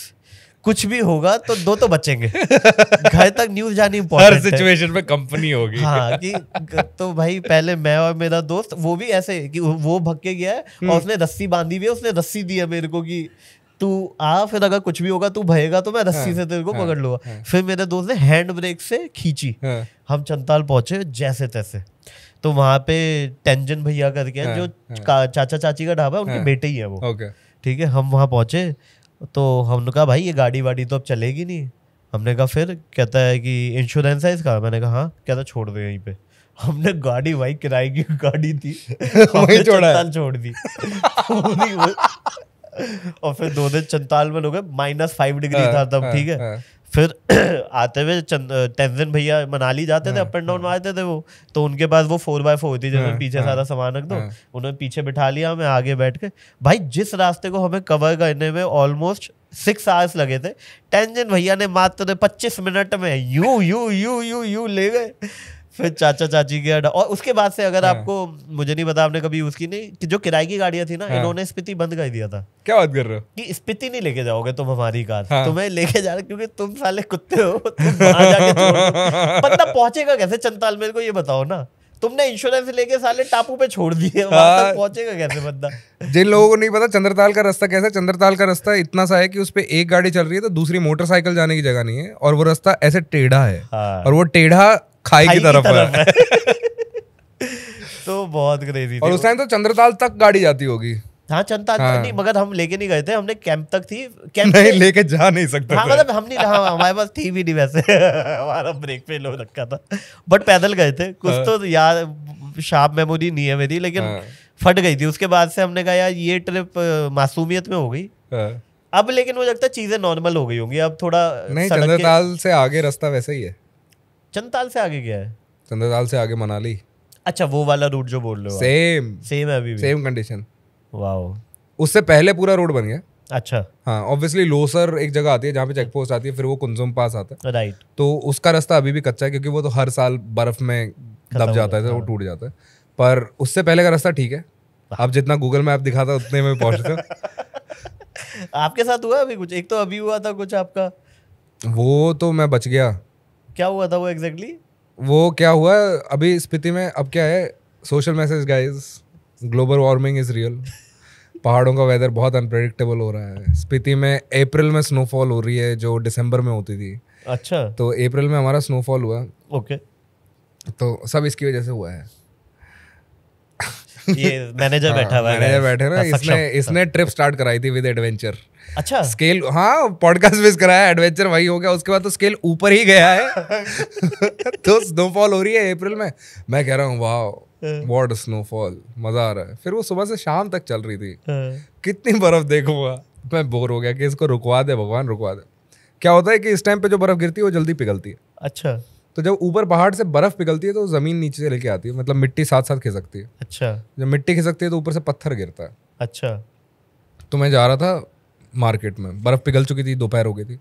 कुछ भी होगा तो 2 तो बचेंगे. घर तक न्यूज जानी इंपॉर्टेंट है, हर सिचुएशन में कंपनी होगी. हाँ, कि तो भाई पहले मैं और मेरा दोस्त, वो भी ऐसे कि वो भग के गया है और उसने रस्सी बांधी हुई है, उसने रस्सी दी है मेरे को कि तू आ, फिर अगर कुछ भी होगा तू भयेगा तो मैं रस्सी से तेरे को पकड़ लूंगा. फिर मेरे दोस्त ने हैंड ब्रेक से खींची, हम चंताल पहुंचे जैसे तैसे. तो वहां पे टेंजन भैया करके हैं, जो चाचा चाची का ढाबा है, उनके बेटे ही है वो, ठीक है. हम वहां पहुंचे तो हमने कहा भाई ये गाड़ी वाड़ी तो अब चलेगी नहीं. हमने कहा फिर, कहता है कि इंश्योरेंस है इसका. मैंने कहा हाँ. कहता छोड़ दो यहीं पे. हमने गाड़ी, भाई किराए की गाड़ी थी, चंताल छोड़ दी. और फिर 2 दिन चंताल में लोग -5 डिग्री था तब, ठीक है. फिर आते हुए टेंजन भैया मनाली जाते थे, अप एंड डाउन मारते थे वो, तो उनके पास वो 4x4 थी, जिसमें पीछे सारा सामान रख दो. उन्होंने पीछे बिठा लिया, हमें आगे बैठ के. भाई जिस रास्ते को हमें कवर करने में ऑलमोस्ट 6 आवर्स लगे थे, टेंजन भैया ने मात्र 25 मिनट में यू ले गए. फिर चाचा चाची के और उसके बाद से, अगर आपको, मुझे नहीं पता आपने कभी यूज की नहीं, कि जो किराए की गाड़ियां थी ना, इन्होंने स्पीति बंद कर दिया था. क्या बात कर रहे हो? कि स्पीति नहीं लेके जाओगे तुम हमारी कार, तुम्हें लेके जा रहे क्योंकि तुम साले कुत्ते हो, तुम वहां जाके छोड़. बंदा पहुंचेगा कैसे चंताल, मेरे को ये बताओ ना. तुमने इंश्योरेंस लेके साले टापू पे छोड़ दिए, वहां तक पहुंचेगा कैसे बंदा? जिन लोगों को नहीं पता चंद्रताल का रास्ता कैसा है, चंद्रताल का रास्ता इतना सा है कि उस पे एक गाड़ी चल रही है तो दूसरी मोटरसाइकिल जाने की जगह नहीं है, और वो रास्ता ऐसे टेढ़ा है, और वो टेढ़ा खाई की तरफ है. तो बहुत क्रेजी. और उस टाइम तो चंद्रताल तक गाड़ी जाती होगी. हाँ, चंद्रताल नहीं, मगर हम लेके नहीं गए थे, हमने कैंप तक थी. कैंप नहीं लेके जा नहीं सकते. हाँ, मतलब हम नहीं, हाँ, हमारे पास थी भी नहीं वैसे. हमारा ब्रेक फेल हो रखा था, बट पैदल गए थे. कुछ तो यार शार्प मेमोरी नहीं है मेरी, लेकिन फट गई थी. उसके बाद से हमने कहा यार ये ट्रिप मासूमियत में हो गई. अब लेकिन मुझे लगता है चीजें नॉर्मल हो गई होंगी अब थोड़ा. नहीं, चंद्रताल से आगे रास्ता वैसा ही है. चंद्रताल से आगे क्या है? चंद्रताल से आगे मनाली. अच्छा, वो वाला रूट जो बोल रहे हो. सेम है अभी भी, सेम कंडीशन. वाओ. उससे पहले पूरा रोड बन गया, अच्छा, हाँ ऑब्वियसली लोसर एक जगह आती है जहाँ पे चेक पोस्ट आती है, फिर वो कुंजुम पास आता है, राइट। तो उसका रास्ता अभी भी कच्चा है क्योंकि वो तो हर साल बर्फ में दब जाता है तो वो टूट जाता है, पर उससे पहले का रास्ता ठीक है। आप जितना गूगल मैप दिखाता उतने में पहुंचते हो। आपके साथ हुआ अभी कुछ? एक तो अभी हुआ था कुछ आपका, वो तो मैं बच गया। क्या हुआ था वो एग्जैक्टली? वो क्या हुआ अभी स्पीति में, अब क्या है, social message guys, global warming is real. पहाड़ों का वेदर बहुत अनप्रेडिक्टेबल हो रहा है। स्पीति में अप्रैल में स्नोफॉल हो रही है जो दिसंबर में होती थी। अच्छा, तो अप्रैल में हमारा स्नोफॉल हुआ। ओके। तो सब इसकी वजह से हुआ है। ये मैनेजर बैठा हुआ है, मैनेजर बैठे ना, इसने ट्रिप स्टार्ट कराई थी विद एडवेंचर। अच्छा, स्केल, हाँ पॉडकास्ट मिस कराया, एडवेंचर वही हो गया, उसके बाद तो स्केल ऊपर ही गया है। तो स्नोफॉल हो रही है अप्रैल में, मैं कह रहा हूँ वाह व्हाट स्नोफॉल, मजा आ रहा है। फिर वो सुबह से शाम तक चल रही थी, कितनी बर्फ देखूंगा, मैं बोर हो गया कि इसको रुकवा दे भगवान, रुकवा दे। क्या होता है कि इस टाइम पे जो बर्फ गिरती है वो जल्दी पिघलती है। अच्छा, तो जब ऊपर पहाड़ से बर्फ पिघलती है तो जमीन नीचे से लेके आती है, मतलब मिट्टी साथ साथ खिसकती है। अच्छा, जब मिट्टी खिसकती है तो ऊपर से पत्थर गिरता है। अच्छा, तो मैं जा रहा था मार्केट में, बर्फ पिघल चुकी थी, दोपहर हो गई थी।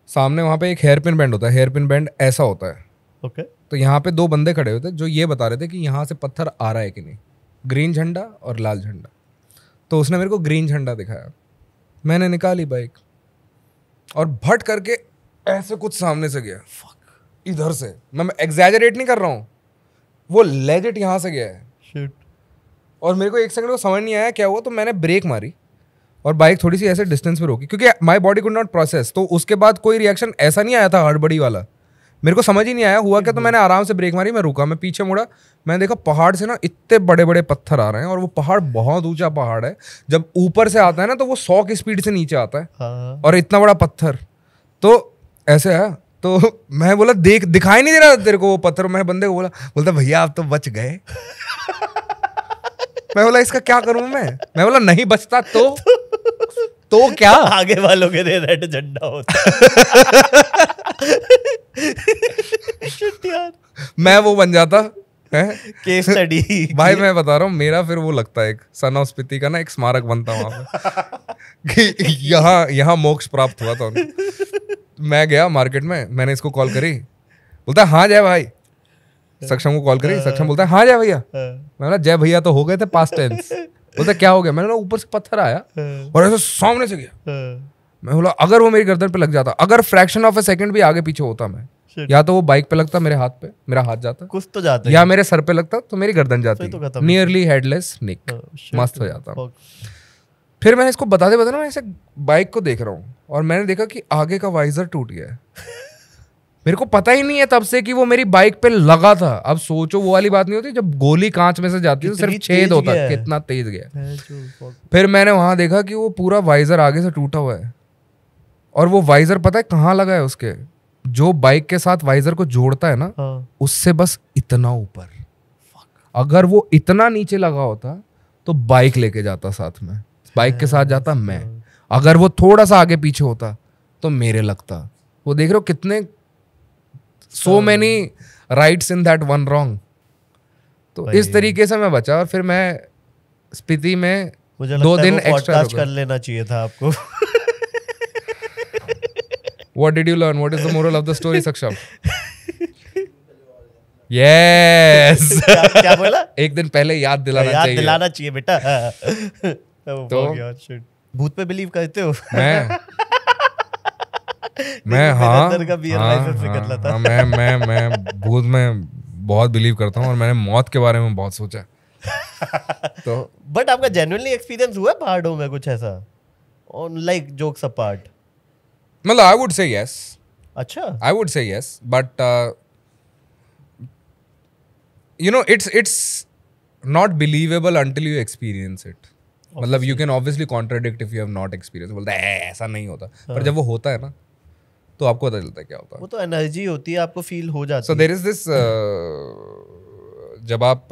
सामने वहाँ पे एक हेयर पिन बैंड होता है, हेयर पिन बैंड ऐसा होता है। ओके। तो यहाँ पे दो बंदे खड़े हुए थे जो ये बता रहे थे कि यहाँ से पत्थर आ रहा है कि नहीं, ग्रीन झंडा और लाल झंडा। तो उसने मेरे को ग्रीन झंडा दिखाया, मैंने निकाली बाइक और भट करके ऐसे कुछ सामने से गया, इधर से, मैं एग्जैजरेट नहीं कर रहा हूँ, वो लेजिट यहाँ से गया है। शिट। और मेरे को एक सेकंड को समझ नहीं आया क्या हुआ, तो मैंने ब्रेक मारी और बाइक थोड़ी सी ऐसे डिस्टेंस पे रोकी क्योंकि my body could not process. तो उसके बाद कोई रिएक्शन ऐसा नहीं आया था हड़बड़ी वाला, मेरे को समझ ही नहीं आया हुआ क्या। तो मैंने आराम से ब्रेक मारी, मैं रुका, मैं पीछे मुड़ा, मैंने देखा पहाड़ से ना इतने बड़े बड़े पत्थर आ रहे हैं और वो पहाड़ बहुत ऊंचा पहाड़ है। जब ऊपर से आता है ना तो वो 100 की स्पीड से नीचे आता है। हाँ। और इतना बड़ा पत्थर तो ऐसे है। तो मैं बोला दिखाई नहीं दे रहा तेरे को वो पत्थर। मैं बंदे को बोलता भैया आप तो बच गए। मैं बोला इसका क्या करूं मैं बोला नहीं बचता तो क्या, आगे वालों के लिए रेड झंडा होता। शिट यार, मैं वो बन जाता है केस स्टडी। भाई मैं बता रहा हूँ, मेरा फिर वो लगता है एक सन ऑफ स्पीति का ना एक स्मारक बनता वहां पे कि यहाँ मोक्ष प्राप्त हुआ था उनको। मैं गया मार्केट में, मैंने इसको कॉल करी, बोलता हाँ जय भाई। सक्षम को कॉल करी, सक्षम बोलता है हाँ जय भैया। मैं बोला जय भैया तो हो गए थे पास्ट टेंस। बोलता क्या हो गया? मैंने बोला ऊपर से पत्थर आया और ऐसे सामने से गया। मैं बोला अगर वो मेरी गर्दन पे लग जाता, अगर फ्रैक्शन ऑफ ए सेकंड भी आगे पीछे होता मैं, या तो वो बाइक पे लगता मेरे हाथ पे, मेरा हाथ जाता कुछ तो जाता, या मेरे सर पे लगता तो मेरी गर्दन जाती, तो नियरली हेडलेस निक, मस्त हो जाता। फिर मैंने इसको बताते बताते ना ऐसे बाइक को देख रहा हूँ और मैंने देखा कि आगे का वाइजर टूट गया है। मेरे को पता ही नहीं है तब से कि वो मेरी बाइक पे लगा था। अब सोचो वो वाली बात नहीं होती जब गोली कांच में से जाती है तो सिर्फ छेद होता है, कितना तेज गया। फिर मैंने वहां देखा कि वो पूरा वाइजर आगे से टूटा हुआ है और वो वाइजर पता है कहाँ लगा है? उसके जो बाइक के साथ वाइजर को जोड़ता है ना, उससे बस इतना ऊपर। अगर वो इतना नीचे लगा होता तो बाइक लेके जाता साथ में, बाइक के साथ जाता मैं। अगर वो थोड़ा सा आगे पीछे होता तो मेरे लगता। वो देख रहे हो कितने so many rights in that one wrong। तो इस तरीके से मैं बचा और फिर मैं स्पीति में 2 दिन एक्स्ट्रा कर लेना चाहिए था आपको। What did you learn? What is the moral of the story, Saksham? Yes। क्या बोला? एक दिन पहले याद दिलाना चाहिए बेटा। तो भूत पे बिलीव करते हो? मैं भूत में बहुत बिलीव करता हूँ और मैंने मौत के बारे में बहुत सोचा। तो बट आपका जेन्युइनली एक्सपीरियंस हुआ पहाड़ों में कुछ ऐसा, लाइक जोक्स अपार्ट? मतलब आई वुड से यस। अच्छा, I would say yes, but you know it's not believable until you experience it। मतलब you can obviously contradict if you have not experienced। बोलता है ऐसा नहीं होता, पर जब वो होता है ना तो आपको पता चलता है क्या होता है। वो तो एनर्जी होती है, आपको फील हो जाती है। So there is this जब आप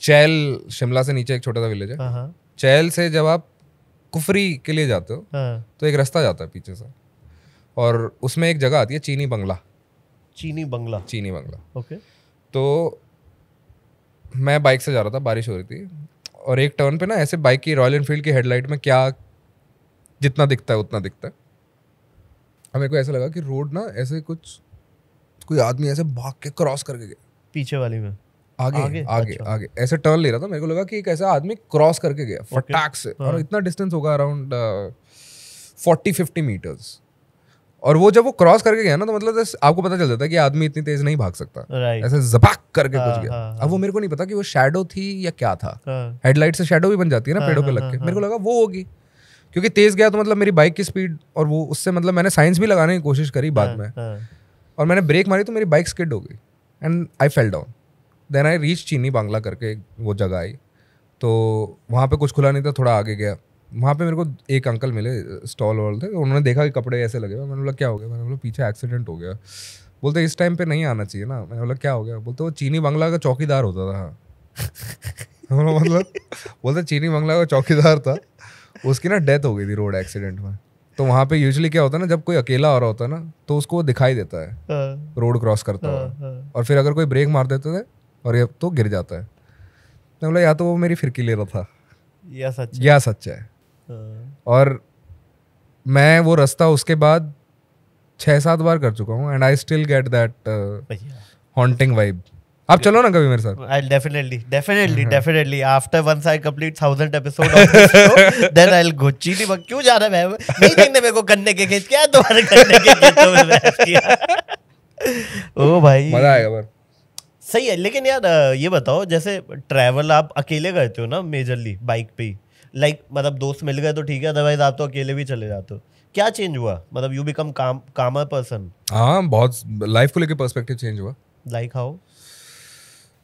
चैल, शिमला से नीचे एक छोटा सा विलेज है, चैल से जब आप कुफरी के लिए जाते हो तो एक रास्ता जाता है पीछे से और उसमें एक जगह आती है चीनी बंगला। चीनी बंगला, ओके। तो मैं बाइक से जा रहा था, बारिश हो रही थी और एक टर्न पे ना ऐसे बाइक की, रॉयल एनफील्ड की हेडलाइट में क्या जितना दिखता है उतना दिखता है। अब मेरे को ऐसा लगा कि रोड ना ऐसे कुछ कोई आदमी ऐसे भाग के क्रॉस करके गया पीछे वाली में आगे आगे आगे, अच्छा। आगे ऐसे टर्न ले रहा था। मेरे को लगा कि एक ऐसा आदमी क्रॉस करके गया फटाक से, और इतना डिस्टेंस होगा अराउंड 40-50 मीटर्स। और वो जब वो क्रॉस करके गया ना तो मतलब आपको पता चल जाता है कि आदमी इतनी तेज नहीं भाग सकता, ऐसे जपाक करके कुछ गया। अब वो मेरे को नहीं पता कि वो शैडो थी या क्या था। हेडलाइट से शैडो भी बन जाती है ना पेड़ों पे लग के। मेरे को लगा वो होगी, क्योंकि तेज गया तो मतलब मेरी बाइक की स्पीड, और वो उससे मतलब मैंने साइंस भी लगाने की कोशिश करी बाद में, और मैंने ब्रेक मारी तो मेरी बाइक स्किड हो गई and I fell down. Then I reach चीनी बांग्ला करके वो जगह आई, तो वहाँ पे कुछ खुला नहीं था, थोड़ा आगे गया, वहाँ पे मेरे को एक अंकल मिले, स्टॉल वाले थे। उन्होंने देखा कि कपड़े ऐसे लगे हुए। मैंने बोला क्या हो गया? मैंने बोला पीछे एक्सीडेंट हो गया। बोलते इस टाइम पे नहीं आना चाहिए ना। मैंने बोला क्या हो गया? बोलते वो चीनी बांग्ला का चौकीदार होता था। मतलब बोलते चीनी बांग्ला का चौकीदार था, उसकी ना डेथ हो गई थी रोड एक्सीडेंट में। तो वहाँ पे यूजुअली क्या होता है ना, जब कोई अकेला आ रहा होता है ना तो उसको दिखाई देता है रोड क्रॉस करता हुआ, और फिर अगर कोई ब्रेक मार देते थे और ये तो गिर जाता है। मैं बोला या तो वो मेरी फिरकी ले रहा था या सच है। और मैं वो रास्ता उसके बाद 6-7 बार कर चुका हूँ and I still get that haunting vibe. आप चलो ना कभी मेरे साथ। I'll definitely after once I complete 1000 episode of this show then I'll go। चीनी बांग्ला क्यों जा रहा है? मैं नहीं देखने मेरे को गन्ने के खेत, क्या तुम्हारे गन्ने के खेतों में बैठ किया। ओ भाई मजा आएगा पर। सही है। लेकिन यार ये बताओ, जैसे ट्रैवल आप अकेले करते हो ना मेजरली बाइक पे ही, लाइक मतलब दोस्त मिल गए तो ठीक है, अदरवाइज आप तो अकेले भी चले जाते हो। क्या चेंज हुआ? मतलब यू बिकम कामर पर्सन? हाँ, बहुत लाइफ को लेके पर्सपेक्टिव चेंज हुआ। Like how?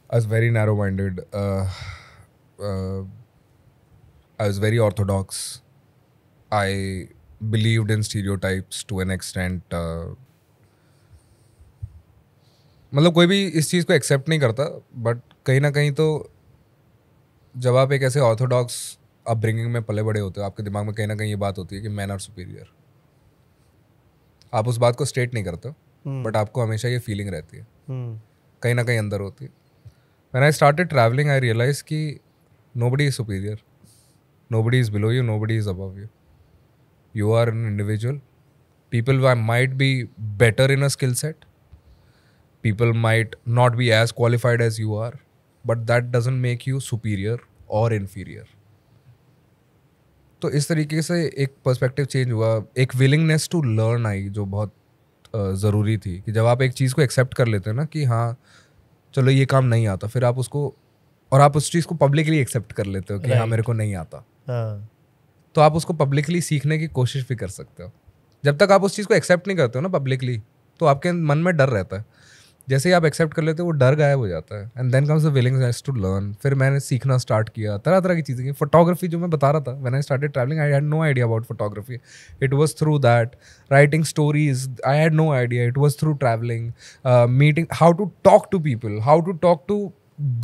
I was very narrow-minded. I was very orthodox. I believed in stereotypes to an extent. मतलब कोई भी इस चीज़ को एक्सेप्ट नहीं करता, बट कहीं ना कहीं तो जब आप एक ऐसे ऑर्थोडॉक्स अपब्रिंगिंग में पले बड़े होते हो, आपके दिमाग में कहीं ना कहीं ये बात होती है कि मैन आर सुपीरियर। आप उस बात को स्टेट नहीं करते, बट आपको हमेशा ये फीलिंग रहती है, कहीं ना कहीं अंदर होती है। When I started traveling, I realized कि nobody is superior, nobody is below you, nobody is above you. You are an individual. People might be better in a skill set. People might not be as qualified as you are, but that doesn't make you superior or inferior. तो इस तरीके से एक perspective change हुआ, एक willingness to learn I, जो बहुत ज़रूरी थी। कि जब आप एक चीज़ को एक्सेप्ट कर लेते हैं ना कि हाँ चलो ये काम नहीं आता, फिर आप उसको, और आप उस चीज़ को पब्लिकली एक्सेप्ट कर लेते हो कि हाँ मेरे को नहीं आता, तो आप उसको पब्लिकली सीखने की कोशिश भी कर सकते हो। जब तक आप उस चीज़ को एक्सेप्ट नहीं करते हो ना पब्लिकली, तो आपके मन में डर रहता है। जैसे ही आप एक्सेप्ट कर लेते हो वो डर गायब हो जाता है, and then comes the willingness to learn. फिर मैंने सीखना स्टार्ट किया तरह तरह की चीज़ें की। फोटोग्राफी जो मैं बता रहा था, when I started travelling I had no idea about photography, it was through that. Writing stories I had no idea, it was through travelling. Meeting, how to talk to people, how to talk to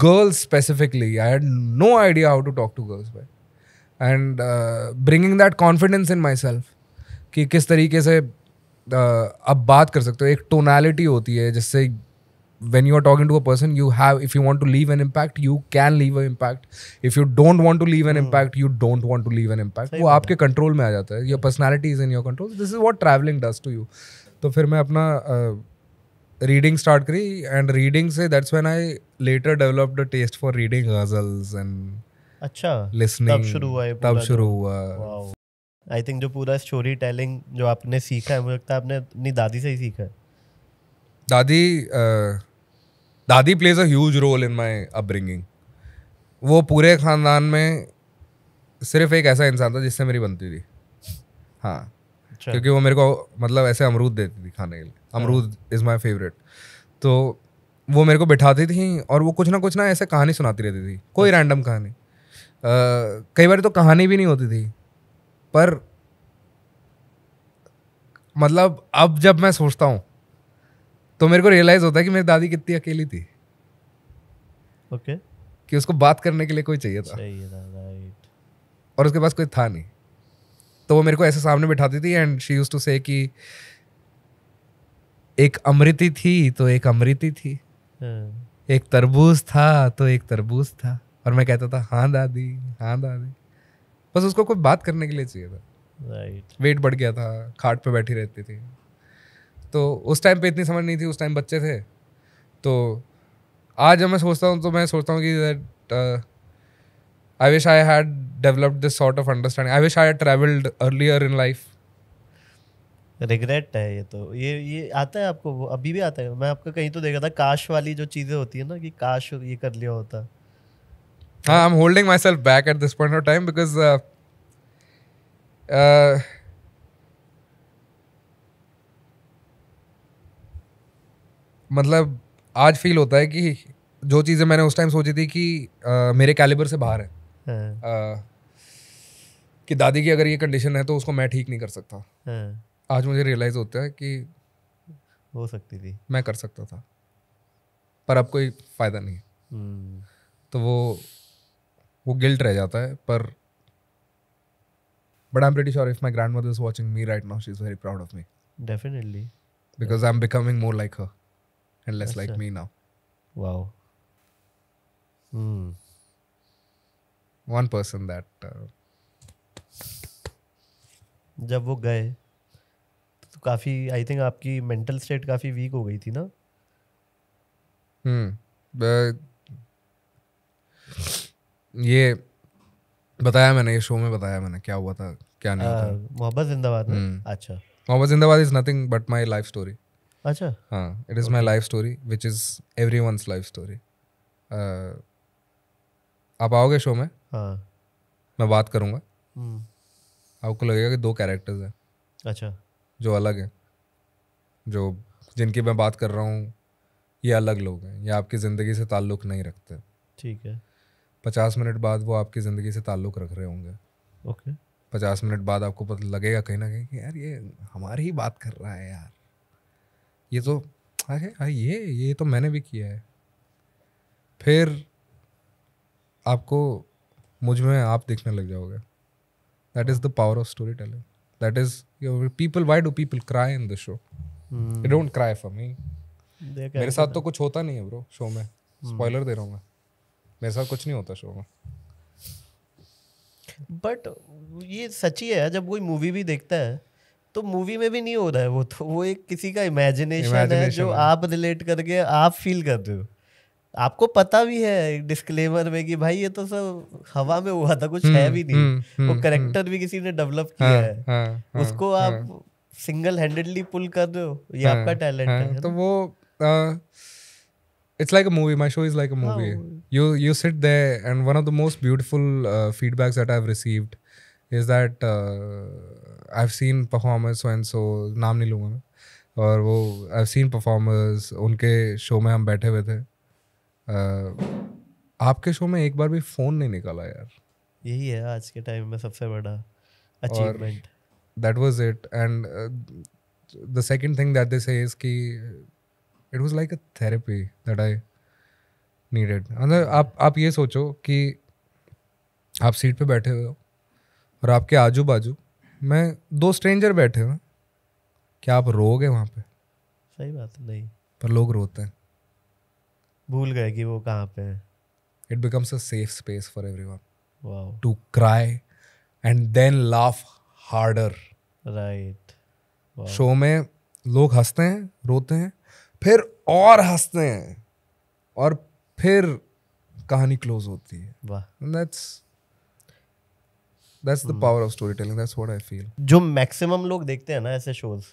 girls specifically, I had no idea how to talk to girls by, and bringing that confidence in myself कि किस तरीके से आप बात कर सकते हो। एक टोनैलिटी होती है जिससे when you are talking to a person, you have, if you want to leave an impact, you can leave an impact. If you don't want to leave an impact, you don't want to leave an impact. वो आपके control में आ जाता है. Your personality is in your control. This is what traveling does to you. तो फिर मैं अपना reading start करी, एंड रीडिंग से that's when I later developed a taste for reading ghazals and अच्छा listening. तब शुरू हुआ. आई थिंक जो पूरा स्टोरी टेलिंग जो आपने सीखा है, मुझे लगता है आपने अपनी दादी से ही सीखा है. दादी plays a huge role in my upbringing. वो पूरे ख़ानदान में सिर्फ एक ऐसा इंसान था जिससे मेरी बनती थी. हाँ, अच्छा. क्योंकि वो मेरे को मतलब ऐसे अमरूद देती थी खाने के लिए. अमरूद इज़ माई फेवरेट. तो वो मेरे को बिठाती थी और वो कुछ ना ऐसे कहानी सुनाती रहती थी, कोई रैंडम कहानी. कई बार तो कहानी भी नहीं होती थी, पर मतलब अब जब मैं सोचता हूँ तो मेरे को रियलाइज होता है कि मेरी दादी कितनी अकेली थी. ओके. कि उसको बात करने के लिए कोई चाहिए था. राइट. और उसके पास कोई था नहीं, तो वो मेरे को ऐसे सामने बिठाती थी एंड शी यूज्ड टू से कि एक अमृति थी तो एक अमृति थी, एक तरबूज था तो एक तरबूज था. और मैं कहता था हाँ दादी, हाँ दादी. बस उसको कोई बात करने के लिए चाहिए था. राइट। वेट बढ़ गया था, खाट पे बैठी रहती थी। तो उस टाइम पे इतनी समझ नहीं थी, उस टाइम बच्चे थे। तो आज जब मैं सोचता हूँ तो मैं सोचता हूँ कि I wish I had developed this sort of understanding. I wish I had traveled earlier in life. Regret है ये तो, ये आता है आपको? वो अभी भी आता है? मैं आपका कहीं तो देखा था, काश वाली जो चीजें होती है ना, कि काश ये कर लिया होता। I'm holding myself back at this point of time because मतलब आज फील होता है कि जो चीज़ें मैंने उस टाइम सोची थी कि मेरे कैलिबर से बाहर है, कि दादी की अगर ये कंडीशन है तो उसको मैं ठीक नहीं कर सकता, आज मुझे रियलाइज होता है कि हो सकती थी, मैं कर सकता था, पर अब कोई फायदा नहीं। तो वो गिल्ट रह जाता है। पर but I am pretty sure if my grandmother is watching me right now, she is very proud of me. Definitely, because I am becoming more like her and less like me now. Wow. One person that जब वो गए तो काफी, I think आपकी mental state काफी week हो गई थी ना? ये बताया मैंने, ये शो में बताया मैंने क्या हुआ था क्या नहीं हुआ था। मोहब्बत जिंदाबाद में? अच्छा। मोहब्बत जिंदाबाद is nothing but my life story. अच्छा। हाँ, it is my life story which is everyone's life story. आप आओगे शो में? हाँ, मैं बात करूँगा, आपको लगेगा कि दो कैरेक्टर्स हैं। अच्छा। जो अलग हैं, जो जिनकी मैं बात कर रहा हूँ ये अलग लोग हैं, ये आपकी ज़िंदगी से ताल्लुक़ नहीं रखते। ठीक है। 50 मिनट बाद वो आपकी ज़िंदगी से ताल्लुक़ रख रहे होंगे। ओके। 50 मिनट बाद आपको पता लगेगा कहीं ना कहीं कि यार ये हमारी ही बात कर रहा है यार, ये तो अरे ये तो मैंने भी किया है। फिर आपको मुझ में आप दिखने लग जाओगे। That is the power of story telling. That is people, why do people cry in the show? They don't cry for me. मेरे साथ तो कुछ होता नहीं है ब्रो शो में, स्पॉइलर दे रहा हूँ मैं, मेरे साथ कुछ नहीं होता शो में। बट ये सच्ची है, जब कोई मूवी भी देखता है तो मूवी में भी नहीं हो रहा है वो, तो वो एक किसी का इमेजिनेशन है जो आप रिलेट करके आप फील कर रहे हो। आपको पता भी है डिस्क्लेमर में कि भाई ये तो सब हवा में हुआ था, कुछ है भी नहीं, वो कैरेक्टर भी किसी ने डेवलप किया है, उसको आप सिंगल हैंडेडली पुल कर रहे हो, ये आपका टैलेंट है। तो वो it's like a movie. My show is like a movie. You sit there, and one of the most beautiful feedbacks that I've received is that I've seen performers so and so, नाम नहीं लूँगा मैं, और वो I've seen performers, उनके show में हम बैठे हुए थे, आपके शो में एक बार भी फ़ोन नहीं निकाला यार। यही है आज के टाइम में सबसे बड़ा achievement. That was it. And the second thing that they say is कि it was like a therapy that I needed. मतलब आप ये सोचो कि आप सीट पे बैठे हुए हो और आपके आजू बाजू में दो स्ट्रेंजर बैठे हुए हैं, क्या आप रोगे वहाँ पे? सही बात नहीं, पर लोग रोते हैं, भूल गए कि वो कहाँ पे है। It becomes a safe space for everyone. Wow. To cry and then laugh harder. Right. Wow. Show में लोग हंसते हैं, रोते हैं, फिर और हंसते हैं, और फिर कहानी क्लोज होती है। वाह। That's the power of storytelling. That's what I feel. जो मैक्सिमम लोग देखते हैं ना ऐसे शोज,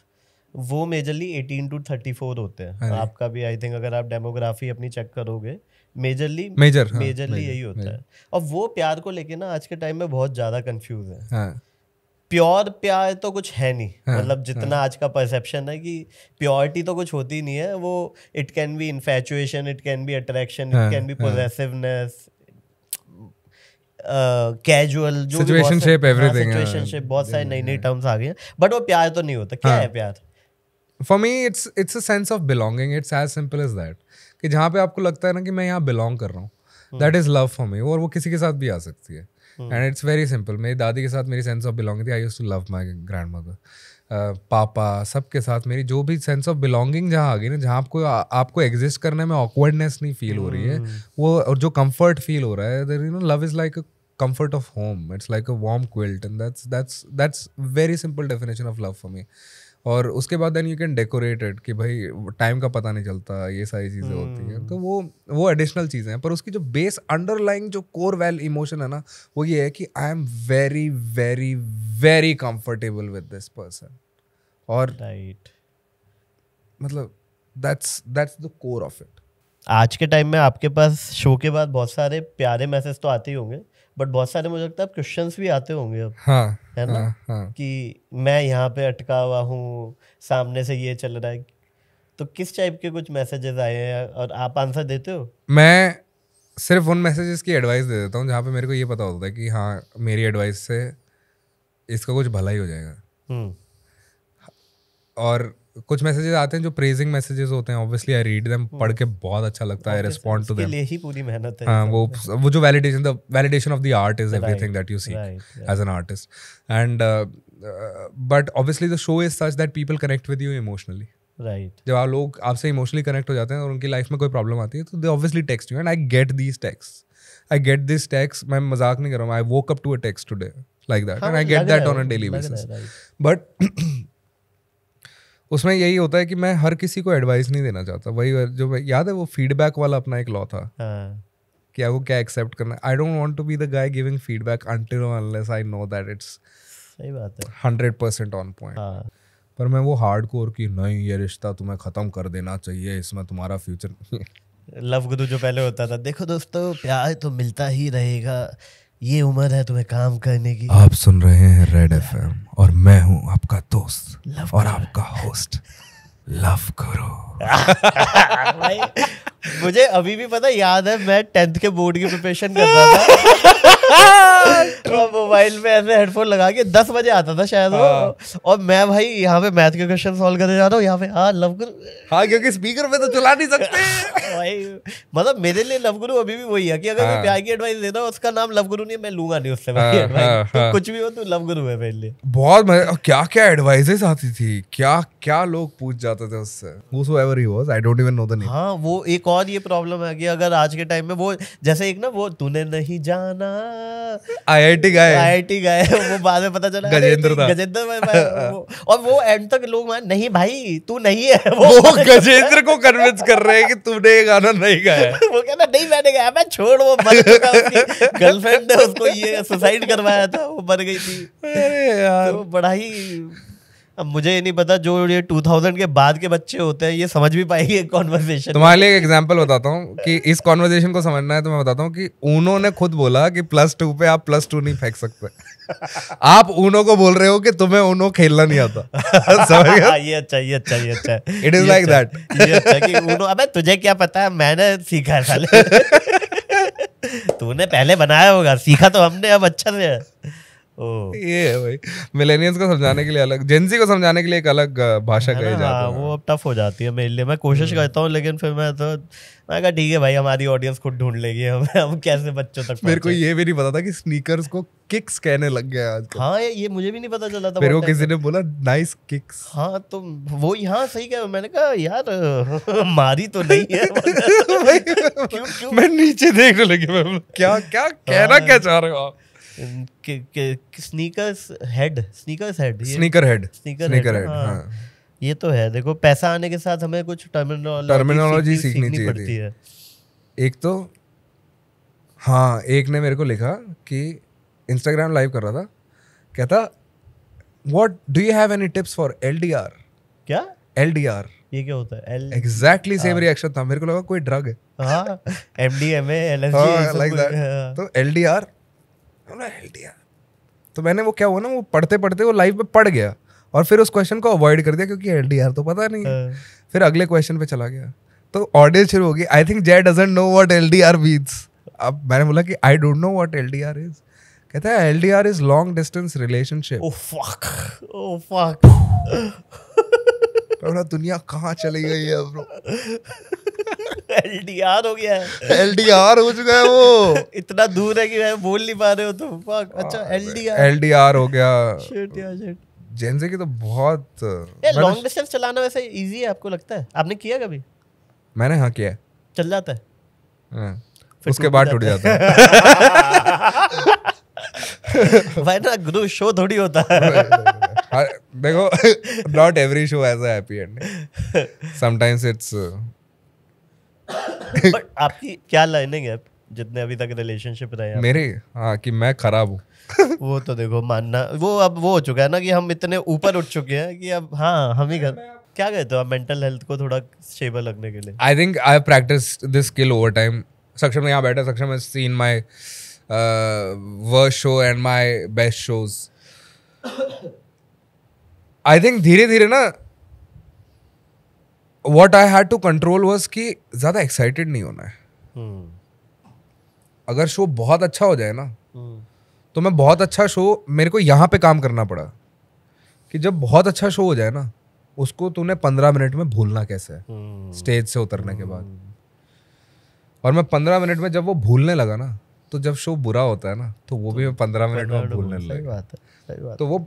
वो मेजरली 18 to 34 होते हैं। आपका भी आई थिंक अगर आप डेमोग्राफी अपनी चेक करोगे, मेजरली यही होता है। और वो प्यार को लेके ना आज के टाइम में बहुत ज्यादा कंफ्यूज है। हाँ. प्योर प्यार तो कुछ है नहीं, मतलब जितना आज का परसेप्शन है कि प्योरिटी तो कुछ होती नहीं है। वो it can be infatuation, it can be attraction, it can be possessiveness, casual, जो सिचुएशनशिप, एवरीथिंग, सिचुएशनशिप, बहुत सारे नई नई टर्म्स आ गए हैं, बट वो प्यार तो नहीं होता। क्या है प्यार? For me it's a sense of belonging. It's as simple as that. कि जहाँ पे आपको लगता है ना कि मैं यहाँ बिलोंग कर रहा हूँ, that is love for me. और वो किसी के साथ भी आ सकती है। And it's very simple. मेरी दादी के साथ मेरी sense of belonging थी. I used to love my grandmother. पापा, सबके साथ मेरी जो भी सेंस ऑफ बिलोंगिंग जहाँ आ गई ना, जहाँ आपको एग्जिस्ट करने में ऑकवर्डनेस नहीं फील हो रही है, वो और जो कंफर्ट फील हो रहा है, you know, love is like comfort of home. It's like a warm quilt, and that's very simple definition of love for me. और उसके बाद then you can decorate it कि भाई टाइम का पता नहीं चलता, ये सारी चीज़ें होती हैं, तो वो एडिशनल चीज़ें हैं. पर उसकी जो बेस अंडरलाइंग जो कोर वैल इमोशन है ना, वो ये है कि I am very very very comfortable with this person. और मतलब that's the core of it. आज के टाइम में आपके पास शो के बाद बहुत सारे प्यारे मैसेज तो आते ही होंगे, बट बहुत सारे मुझे लगता है क्वेश्चंस भी आते होंगे अब. हाँ, है ना? हाँ. कि मैं यहाँ पे अटका हुआ हूँ, सामने से ये चल रहा है. तो किस टाइप के कुछ मैसेजेस आए हैं और आप आंसर देते हो? मैं सिर्फ उन मैसेजेस की एडवाइस दे देता हूँ जहाँ पे मेरे को ये पता होता है कि हाँ मेरी एडवाइस से इसका कुछ भला ही हो जाएगा. और कुछ मैसेजेस आते हैं जो प्रेजिंग मैसेजेस होते हैं, ऑब्वियसली आई रीड देम, पढ़ के बहुत अच्छा लगता है, रिस्पॉन्ड टू देम. इसके लिए ही पूरी मेहनत है. हाँ, वो जो validation of the art is everything that you see as an artist. And but obviously the show is such that people connect with you emotionally. Right. जब आप लोग आपसे इमोशनली कनेक्ट हो जाते हैं और उनकी लाइफ में कोई प्रॉब्लम आती है तो they obviously text you, and I get this text. मैं मजाक नहीं कर रहा हूँ. I woke up to a text today like that, and I get that on a daily basis. But उसमें यही होता है कि मैं हर किसी को एडवाइस नहीं देना चाहता. वही जो याद है वो फीडबैक वाला अपना एक लॉ था कि आपको क्या एक्सेप्ट करना है. I don't want to be the guy giving feedback until unless I know that it's सही बात है 100% ऑन पॉइंट. पर मैं वो हार्डकोर की नहीं, ये रिश्ता तुम्हें खत्म कर देना चाहिए, इसमें तुम्हारा फ्यूचर लव गुरु जो पहले होता था, देखो दोस्तों प्यार तो मिलता ही रहेगा, ये उम्र है तुम्हें काम करने की. आप सुन रहे हैं रेड FM और मैं हूं आपका दोस्त और आपका होस्ट लव गुरु. भाई मुझे अभी भी पता याद है, मैं 10th के बोर्ड की प्रिपरेशन कर रहा था तो मोबाइल में ऐसे हेडफोन लगा के 10 बजे आता था शायद वो, और मैं भाई यहाँ पे मैथ के क्वेश्चन सॉल्व करने जा रहा हूँ यहाँ पे. हाँ लव गुरु, हाँ क्योंकि स्पीकर पे तो चला नहीं सकते भाई. मतलब मेरे लिए लव गुरु अभी भी वही है कि अगर मैं प्यार की एडवाइस देता हूँ उसका नाम लव गुरु नहीं, मैं लूंगा नहीं उससे एडवाइस. तो कुछ भी हो तो लव गुरु है मेरे लिए. बहुत क्या क्या एडवाइसेस आती थी, क्या क्या लोग पूछ जाते थे उससे. Whosoever he was, I don't even know the name. हाँ वो एक और ये प्रॉब्लम है कि अगर आज के टाइम में वो जैसे एक ना वो तूने नहीं जाना IIT गाय वो बाद में पता चला गजेंद्र और वो एंड तक लोग मान नहीं भाई तू नहीं है, वो गजेंद्र को कन्विंस कर रहे हैं कि तूने ये गाना नहीं गाया. वो कहना नहीं मैंने गाया, मैं छोड़, वो मर चुका, उसकी गर्लफ्रेंड ने उसको ये सुसाइड करवाया था, वो मर गई थी. अरे यार तो बड़ा ही. अब मुझे ये नहीं पता जो ये 2000 के बाद के बच्चे होते हैं ये समझ भी पाएंगे कॉन्वर्सेशन. तुम्हारे लिए एक एग्जांपल बताता हूँ कि इस कॉन्वर्सेशन को समझना है तो मैं बताता हूँ कि उन्होंने खुद बोला कि +2 पे आप +2 नहीं फेंक सकते. आप ऊनो को बोल रहे हो कि तुम्हें ऊनो खेलना नहीं आता. समझ गए? ये अच्छा इट इज लाइक दैट. ये अच्छा कि ऊनो, अबे तुझे क्या पता है, मैंने सीखा है साले. तूने पहले बनाया होगा, सीखा तो हमने अब अच्छा से है. ये है भाई, मिलेनियल्स को समझाने के लिए अलग, जेनजी को समझाने के लिए एक अलग भाषा कही जाती है. वो अब टफ हो जाती है मेरे लिए. मैं कोशिश करता हूँ लेकिन फिर मैं कहा ठीक है भाई हमारी ऑडियंस खुद ढूंढ लेगी, हम कैसे बच्चों तक. मेरे को ये भी नहीं पता था कि स्नीकर्स को किक्स कहने लग गया आजकल. हाँ ये मुझे भी नहीं पता चला था. मेरे को किसी ने बोला नाइस किक्स. हाँ तो वो यहाँ सही कहा. मैंने कहा यार मारी तो नहीं है. मैं नीचे देखने लगी, क्या क्या कहना क्या चाह रहे हो आप. Sneakers head. हाँ. ये तो है. देखो पैसा आने के साथ हमें कुछ टर्मिनोलॉजी सीखनी पड़ती है. एक तो हाँ, एक ने मेरे को लिखा कि इंस्टाग्राम लाइव कर रहा था, कहता what do you have any tips for LDR. क्या LDR ये क्या होता है? एग्जैक्टली सेम रिएक्शन था. मेरे को लगा कोई ड्रग है. हाँ MDMA LSD लाइक दैट. तो LDR. तो मैंने वो क्या हुआ ना, वो पढ़ते पढ़ते वो लाइव में पढ़ गया और फिर उस क्वेश्चन को अवॉइड कर दिया क्योंकि LDR तो पता नहीं है. फिर अगले क्वेश्चन पे चला गया तो ऑडियंस शुरू होगी. आई थिंक जय doesn't know what LDR means. अब मैंने बोला कि I don't know what LDR is. कहता है LDR is long distance relationship. Oh fuck. दुनिया कहाँ चली गई है ब्रो. LDR हो गया है. LDR हो चुका है वो. इतना दूर है कि मैं बोल नहीं पा रहे हो तुम. अच्छा LDR हो गया. शिट. जेनजी की तो बहुत. लॉन्ग डिस्टेंस चलाना वैसे इजी है आपको लगता है? आपने किया कभी? मैंने हाँ किया. चल जाता है. उसके बाद टूट जाता है। भाई ना गुरु शो थोड़ी होता है। देखो not every show has a happy ending, sometimes it's. But आपकी क्या लाइनिंग है जितने अभी तक रिलेशनशिप रहे हैं मेरे? हाँ, कि मैं खराब हूँ। वो तो देखो मानना, वो अब वो हो चुका है ना कि हम इतने ऊपर उठ चुके हैं कि अब हाँ हम ही क्या कहते हो आप मेंटल हेल्थ को थोड़ा स्टेबल रखने के लिए? I think I practice this skill over time. Saksham यहाँ बैठा, Saksham has seen my worst show and my best shows. I think धीरे धीरे ना what I had to control was कि ज्यादा एक्साइटेड नहीं होना है। अगर शो बहुत अच्छा हो जाए ना तो मैं बहुत अच्छा शो, मेरे को यहाँ पे काम करना पड़ा कि जब बहुत अच्छा शो हो जाए ना उसको तूने 15 मिनट में भूलना कैसे है स्टेज से उतरने के बाद। और मैं 15 मिनट में जब वो भूलने लगा ना, तो जब शो बुरा होता है ना तो वो भी मैं 15 मिनट में भूलने लगा। तो वो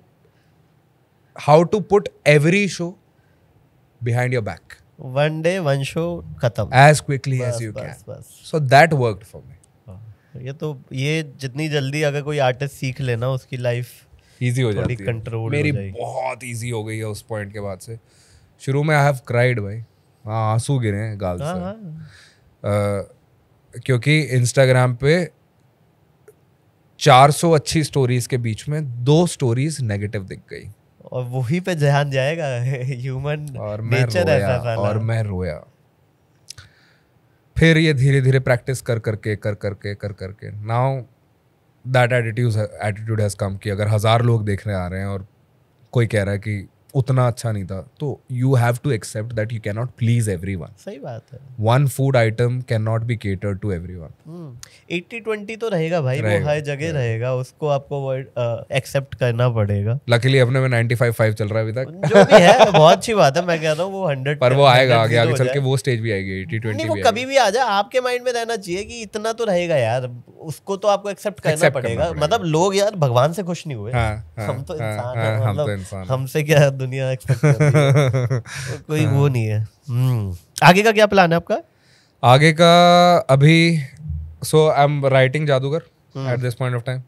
how to put every show behind your back, one day one show खत्म as quickly as you can. So that worked for me. ये जितनी जल्दी अगर कोई आर्टिस्ट सीख लेना उसकी लाइफ इजी हो जाती है। कंट्रोल मेरी बहुत इजी हो गई है उस पॉइंट के बाद से। शुरू में आई हैव क्राइड भाई, हाँ आंसू गिरे हैं गाल से। क्योंकि इंस्टाग्राम पे 400 अच्छी स्टोरीज के बीच में 2 स्टोरीज नेगेटिव दिख गई और वही पे ध्यान जाएगा। ह्यूमन नेचर ऐसा था। और मैं रोया। फिर ये धीरे धीरे प्रैक्टिस कर करके now that attitude has come कि अगर 1000 लोग देखने आ रहे हैं और कोई कह रहा है कि उतना अच्छा नहीं था, तो you have to accept that you can not please everyone. सही बात है। One food item can not be catered to everyone. 80-20 तो रहेगा भाई, वो हर जगह रहेगा, उसको आपको एक्सेप्ट करना पड़ेगा। लकीली अपने में 95-5 चल रहा है अभी तक, जो भी है बहुत अच्छी बात है। मैं कह रहा हूँ वो 100 पर वो आएगा आगे आगे चल के, वो स्टेज भी आएगी 80-20 नहीं, वो कभी भी आ जाए आपके माइंड में रहना चाहिए कि इतना तो रहेगा यार, उसको तो आपको एक्सेप्ट करना पड़ेगा। मतलब लोग यार भगवान से खुश नहीं हुए, हम तो इंसान हैं, मतलब हमसे क्या दुनिया एक्सपेक्ट कर रही है। कोई वो नहीं है। आगे का क्या प्लान है आपका? आगे का अभी सो आई एम राइटिंग जादूगर at this point of time.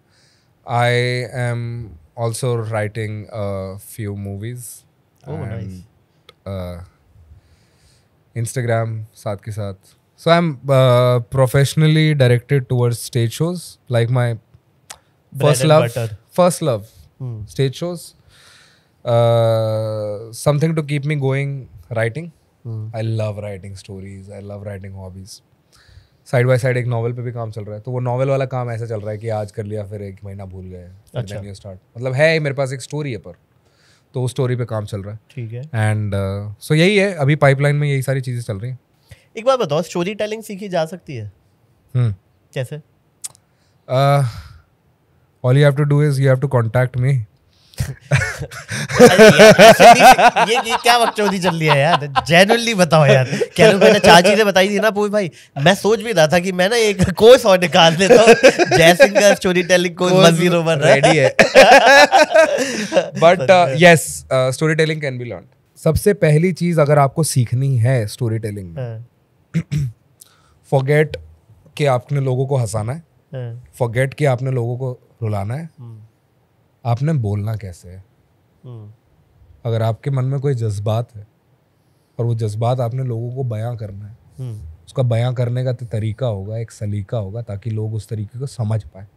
I am also writing few movies and Instagram साथ के साथ। So I'm professionally directed towards stage shows, like my first love, stage shows. Something to keep me going, writing. I love writing stories. I love writing hobbies. Side by side एक novel पे भी काम चल रहा है, तो वो novel वाला काम ऐसा चल रहा है कि आज कर लिया फिर 1 महीना भूल गए, फिर then you start। मतलब है मेरे पास एक story है, पर तो उस story पे काम चल रहा है। ठीक है। And so यही है, अभी pipeline में यही सारी चीज़ें चल रही हैं। एक बात बताओ, स्टोरी टेलिंग सीखी जा सकती है? कैसे? All you have to do is you have to contact me. ये क्या बकचोदी चल रही है यार, जेन्युइनली बताओ यार। क्या मैंने 4 चीजें बताई थी ना पूरी भाई, मैं सोच भी रहा था कि मैं ना एक कोर्स और निकाल देता हूँ। जैसिंग का स्टोरी टेलिंग कोर्स 10 बन रेडी है। But yes, story telling can be learn. सबसे पहली चीज अगर आपको सीखनी है स्टोरी टेलिंग में, फॉरगेट कि आपने लोगों को हंसाना है, फॉरगेट कि आपने लोगों को रुलाना है, आपने बोलना कैसे है। अगर आपके मन में कोई जज्बात है और वो जज्बात आपने लोगों को बयां करना है, उसका बयां करने का तरीका होगा, एक सलीका होगा, ताकि लोग उस तरीके को समझ पाए।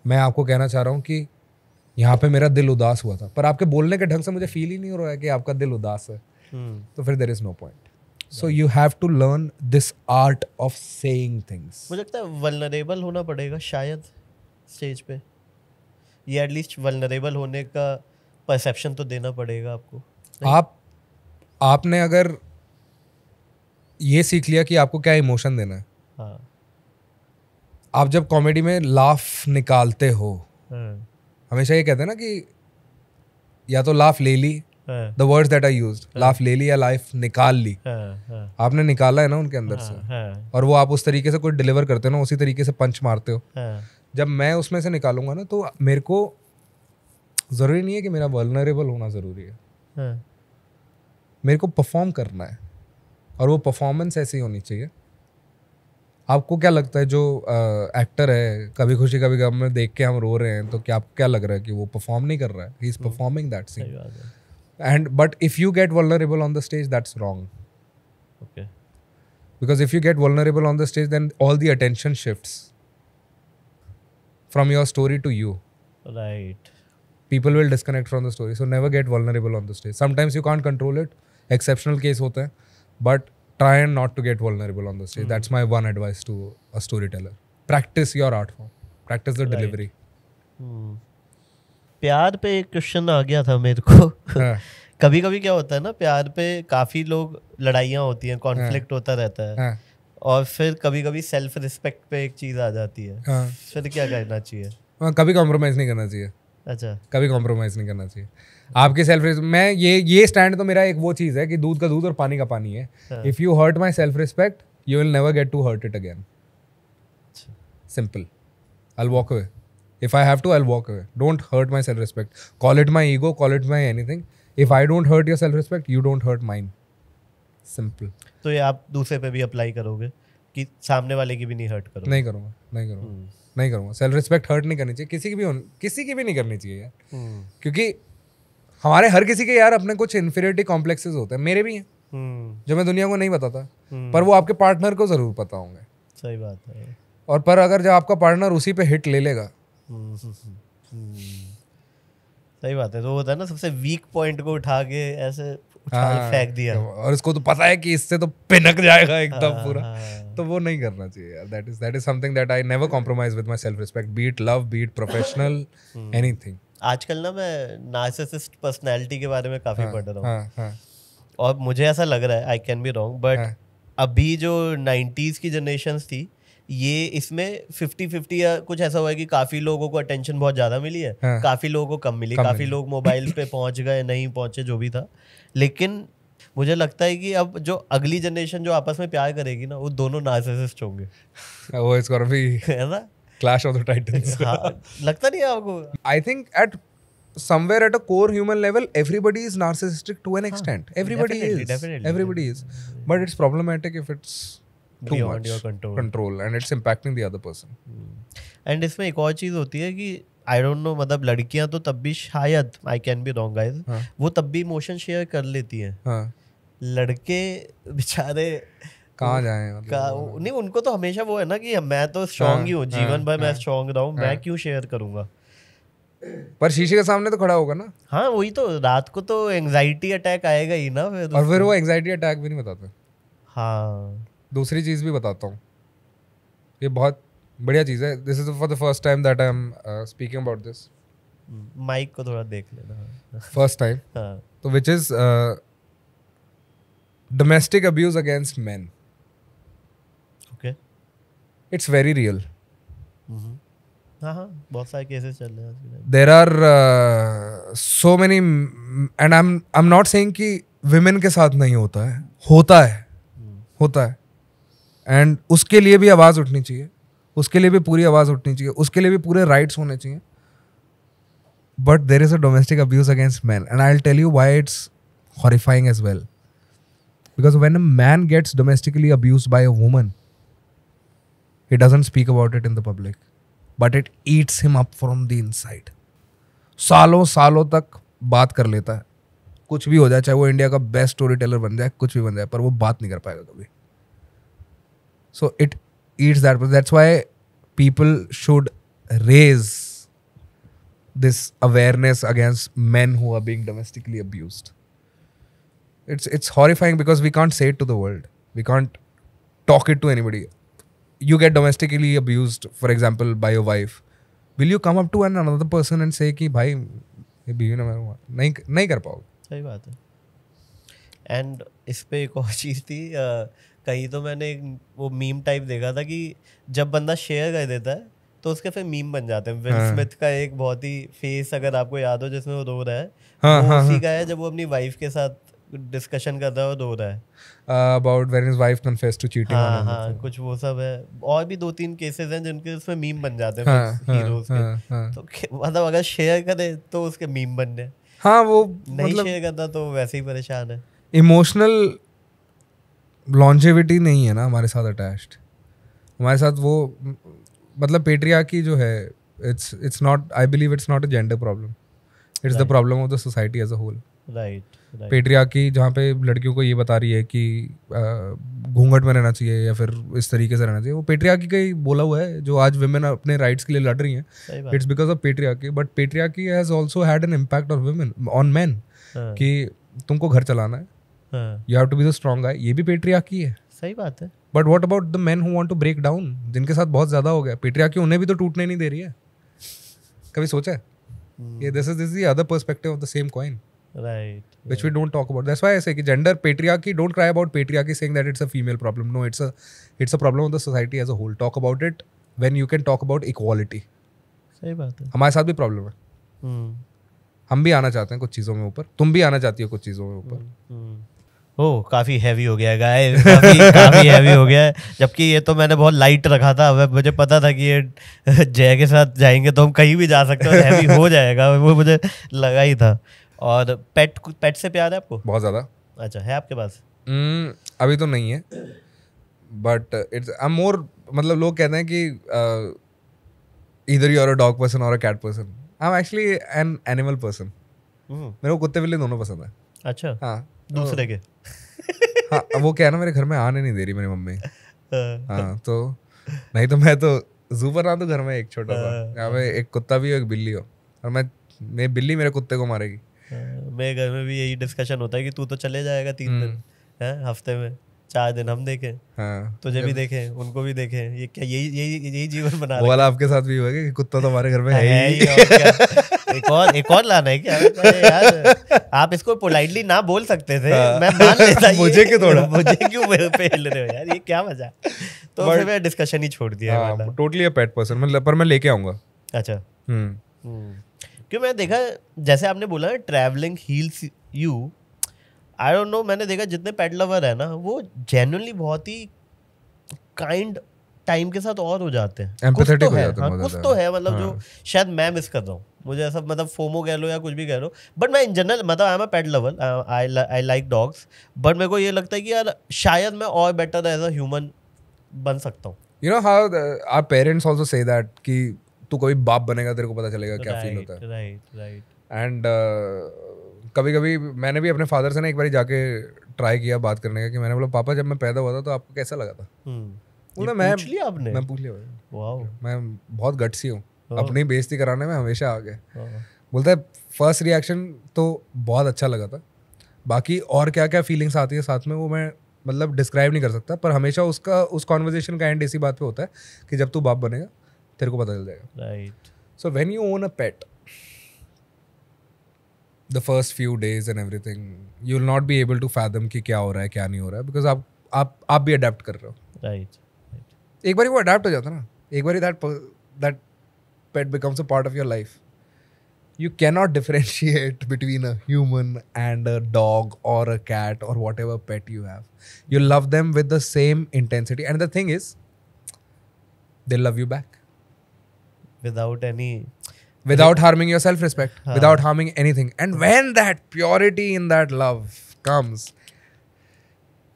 मैं आपको कहना चाह रहा हूँ कि यहाँ पे मेरा दिल उदास हुआ था, पर आपके बोलने के ढंग से मुझे फील ही नहीं हो रहा है कि आपका दिल उदास है, तो फिर there is no point. So you have to learn this art of saying things. मुझे लगता है वल्नरेबल होना पड़ेगा शायद स्टेज पे, ये एटलीस्ट वल्नरेबल होने का परसेप्शन तो देना पड़ेगा आपको। आपने अगर ये सीख लिया कि आपको क्या इमोशन देना है, हाँ। आप जब कॉमेडी में लाफ निकालते हो, हमेशा ये कहते हैं ना कि या तो लाफ ले ली, the words that I used, laugh ले ली या लाइफ निकाल ली। आपने निकाला है ना उनके अंदर से, और वो आप उस तरीके से कोई डिलीवर करते हो ना, उसी तरीके से पंच मारते हो। जब मैं उसमें से निकालूंगा ना, तो मेरे को जरूरी नहीं है कि मेरा वल्नरेबल होना जरूरी है, मेरे को परफॉर्म करना है, और वो परफॉर्मेंस ऐसी होनी चाहिए आपको क्या लगता है जो एक्टर है कभी खुशी कभी गम में देख के हम रो रहे हैं, तो क्या आपको क्या लग रहा है कि वो परफॉर्म नहीं कर रहा है? He is performing that scene, and but if you get vulnerable on the stage that's wrong. Okay. Because if you get vulnerable on the stage, then all the attention shifts from your story to you. Right. People will disconnect from the story. So never get vulnerable on the stage. Sometimes you can't control it. Exceptional case होते हैं. But try and not to get vulnerable on the stage. That's my one advice to a storyteller. Practice your art form. Practice the delivery. प्यार पे एक question आ गया था मेरे को. कभी कभी क्या होता है ना, प्यार पे काफी लोग लड़ाइयाँ होती हैं, कॉन्फ्लिक्ट होता रहता है, और फिर कभी कभी सेल्फ रिस्पेक्ट पे एक चीज आ जाती है. फिर क्या करना चाहिए? कभी कॉम्प्रोमाइज नहीं करना चाहिए. अच्छा, कभी कॉम्प्रोमाइज नहीं करना चाहिए. आपकी सेल्फ मैं ये स्टैंड तो मेरा एक वो चीज है कि दूध का दूध और पानी का पानी है. If you hurt my self respect you will never get to hurt it again. Simple. I will walk away. If I have to, I'll walk away. Don't hurt my self-respect. Call it my ego, call it my anything. If I don't hurt your self-respect, you don't hurt mine. Simple. तो ये आप दूसरे पे भी apply करोगे कि सामने वाले की भी नहीं हर्ट करोगे? नहीं करूँगा. नहीं करूँगा. सेल्फ-रिस्पेक्ट हर्ट नहीं करनी चाहिए. किसी की भी नहीं करनी चाहिए यार. क्योंकि हमारे हर किसी के यार अपने कुछ इन्फीरियरिटी कॉम्प्लेक्सेस होते हैं. मेरे भी हैं जो मैं दुनिया को नहीं बताता, पर वो आपके पार्टनर को जरूर पता होंगे. सही बात है. और पर अगर जब आपका पार्टनर उसी पे हिट ले लेगा, सही बात है, तो होता है ना सबसे वीक पॉइंट को उठा के ऐसे उछाल फेंक दिया, और इसको तो पता है कि इससे तो पिनक जाएगा एकदम पूरा, तो वो नहीं करना चाहिए यार. That is something that I never compromise with my self respect, B it love, B it professional, anything. आजकल ना मैं नार्सिसिस्ट पर्सनैलिटी के बारे में काफी पढ़ रहा हूँ, और मुझे ऐसा लग रहा है, I can be wrong, but अभी जो 90s की जनरेशंस थी, ये इसमें 50-50 या कुछ ऐसा हुआ है कि काफी लोगों को अटेंशन बहुत ज्यादा मिली है, काफी लोगों को कम मिली, काफी लोग मोबाइल पे पहुंच गए, नहीं पहुंचे, जो भी था. लेकिन मुझे लगता है कि अब जो अगली जनरेशन जो आपस में प्यार करेगी ना, वो दोनों नार्सिसिस्ट होंगे. वो इट्स गोना बी है ना, क्लैश ऑफ द टाइटन्स. लगता नहीं है आपको? I think at somewhere at a core human level everybody is narcissistic to an extent. Everybody is, but it's problematic if it's too beyond much your control and it's impacting the other person. And इसमें एक और चीज होती है कि I don't know, मतलब लड़कियां तो तब भी, शायद I can be wrong guys, वो तब भी इमोशन शेयर कर लेती हैं. लड़के बेचारे कहाँ जाएं, मतलब नहीं, उनको तो हमेशा वो है ना कि मैं तो स्ट्रांग ही हूँ, जीवन भर मैं स्ट्रांग रहा हूँ, मैं क्यों शेयर करूंगा. पर शीशे के सामने तो खड़ा होगा ना. हाँ, वही तो, रात को तो एंजाइटी अटैक आएगा ही ना. और फिर वो एंजाइटी अटैक भी नहीं बताते. हाँ, दूसरी चीज भी बताता हूँ, ये बहुत बढ़िया चीज है. This is for the first time that I am speaking about this. Mic को थोड़ा देख लेना. First time. तो which is domestic abuse against men. Okay, it's very real. हाँ, बहुत सारे केसेस चल रहे हैं. There are so many, and I am not saying कि विमेन के साथ नहीं होता है, होता है. एंड उसके लिए भी आवाज उठनी चाहिए, उसके लिए भी पूरी आवाज उठनी चाहिए, उसके लिए भी पूरे राइट्स होने चाहिए. But there is a domestic abuse against man, and I will tell you why it's horrifying as well. Because when a man gets domestically abused by a woman, he doesn't speak about it in the public, but it eats him up from the inside. सालों तक बात कर लेता है, कुछ भी हो जाए, चाहे वो इंडिया का बेस्ट स्टोरी टेलर बन जाए, कुछ भी बन जाए, पर वो बात नहीं कर पाएगा कभी. So it eats that. That's why people should raise this awareness against men who are being domestically abused. It's horrifying because we can't say it to the world. We can't talk it to anybody. You get domestically abused, for example, by your wife. Will you come up to another person and say कि भाई ये बीवी ने नहीं कर पाओगे. सही बात है. एंड इस पे एक और चीज़ थी, कहीं तो मैंने वो मीम टाइप देखा था कि जब बंदा शेयर कर देता है तो उसके फिर मीम बन जाते हैं. विल स्मिथ का एक बहुत ही फेस अगर आपको याद हो जिसमें वो रो रहा है, वो उसी का है जब वो अपनी वाइफ के साथ डिस्कशन कर रहा है और रो रहा है about when his wife confessed to cheating on him. हाँ, कुछ वो सब है. और भी 2-3 केसेस हैं जिनके उसमें मीम बन जाते हैं हीरोज के. तो मतलब अगर शेयर करे तो उसके मीम बन जाए. हाँ, वो नहीं शेयर करता तो वैसे ही परेशान है. इमोशनल लॉन्जेविटी नहीं है ना हमारे साथ अटैच्ड. हमारे साथ वो मतलब पेट्रियार्की जो है it's not, I believe it's not a gender problem, it's the problem of the society as a whole. Right. Patriarchy जहाँ पे लड़कियों को ये बता रही है कि घूंघट में रहना चाहिए या फिर इस तरीके से रहना चाहिए, वो पेट्रियार्की का ही बोला हुआ है जो आज विमेन अपने राइट्स के लिए लड़ रही हैं. It's because of patriarchy. But patriarchy has also had an impact on women, on men, कि तुमको घर चलाना है, you have to be the strong guy. ये भी पेट्रियार्की है. सही बात है. But what about the men who want to break down, जिनके साथ बहुत ज्यादा हो गया. पेट्रियार्की उन्हें भी तो टूटने नहीं दे रही है. कभी सोचा है? ये this is the other perspective of the same coin, right, which we don't talk about. That's why I say कि gender patriarchy, don't cry about patriarchy saying that it's a female problem. No, it's a problem of the society as a whole. Talk about it when you can talk about equality. सही बात है. हमारे साथ भी problem है. हम भी आना चाहते हैं कुछ चीज़ों में ऊपर, तुम भी आना चाहती हो कुछ चीज़ों में ऊपर. ओह काफ़ी हैवी हो गया गाइस, काफ़ी हैवी हो गया है. जबकि ये तो मैंने बहुत लाइट रखा था. अब मुझे पता था कि ये जय के साथ जाएंगे तो हम कहीं भी जा सकते हैं और हैवी हो जाएगा, वो मुझे लगा ही था. और पेट से प्यार है आपको? बहुत ज़्यादा. अच्छा, है आपके पास? अभी तो नहीं है, but it's I am more, मतलब लोग कहते हैं कि either you are a dog person और a cat person. I am actually an animal person. मेरे को कुत्ते बिल्ली दोनों पसंद है. अच्छा. हाँ, दूसरे के. हाँ, वो क्या है ना, मेरे घर में आने नहीं दे रही मेरी मम्मी. हाँ, तो नहीं तो मैं तो जू पर ना, तो घर में एक छोटा सा, यहाँ पे एक कुत्ता भी हो एक बिल्ली हो, और मैं बिल्ली मेरे कुत्ते को मारेगी. मेरे घर में भी यही डिस्कशन होता है कि तू तो चले जाएगा 3 दिन है हफ्ते में, 4 दिन हम देखें. हाँ, तुझे भी देखें, उनको भी देखें. ये क्या यही जीवन बना रहे. वाला आपके साथ भी हुआ कि कुत्ता तो हमारे घर में है ही. एक और लाना है क्या यार? आप इसको पोलाइटली ना बोल सकते थे. मैं मान लेता. मुझे क्यों थोड़ा मुझे क्यों पेल रहे हो यार, ये क्या मजा. तो फिर मैं डिस्कशन ही छोड़ दिया. टोटली अ पेट पर्सन, मतलब पर मैं लेके आऊंगा. अच्छा. क्यों, मैं देखा जैसे आपने बोला travelling heels you. I don't know, मैंने देखा जितने पेट लवर है ना वो जेन्युइनली बहुत ही काइंड टाइम के साथ और हो जाते हैं. कुछ तो है, कुछ तो है, मतलब जो शायद मैं मिस कर रहा हूँ. मुझे ऐसा, मतलब फोमो कह लो या कुछ भी कह लो, बट मैं इन जनरल, मतलब I am a pet lover, I like dogs. But मेरे को ये लगता है कि यार शायद मैं और बेटर एज अ ह्यूमन बन सकता हूँ. You know how our parents also say that कि तू कभी बाप बनेगा, तेरे को पता चलेगा क्या फील होता है. राइट. एंड कभी कभी मैंने भी अपने फादर से ना एक बार जाके ट्राई किया बात करने का, कि मैंने बोला पापा जब मैं पैदा हुआ था तो आपको कैसा लगा था. मैं पूछ लिया भाई. वाओ, मैं बहुत गट्सी हूँ, अपनी बेइज्जती कराने में हमेशा आ गए. बोलता है फर्स्ट रिएक्शन तो बहुत अच्छा लगा था, बाकी और क्या क्या फीलिंग्स आती है साथ में वो मैं मतलब डिस्क्राइब नहीं कर सकता. पर हमेशा उस कॉन्वर्जेशन का एंड इसी बात पे होता है कि जब तू बाप बनेगा तेरे को पता चल जाएगा. Right. So when you own a pet, the first few days and everything, you will not be able to fathom कि क्या हो रहा है क्या नहीं हो रहा है, because आप भी अडेप्ट कर रहे हो. राइट. एक बार वो अडेप्ट हो जाता है ना, एक बार that pet becomes a part of your life, you cannot differentiate between a human and a dog or a cat or whatever pet you have. You love them with the same intensity, and the thing is they love you back without harming your self-respect, without harming anything. And when that purity in that love comes,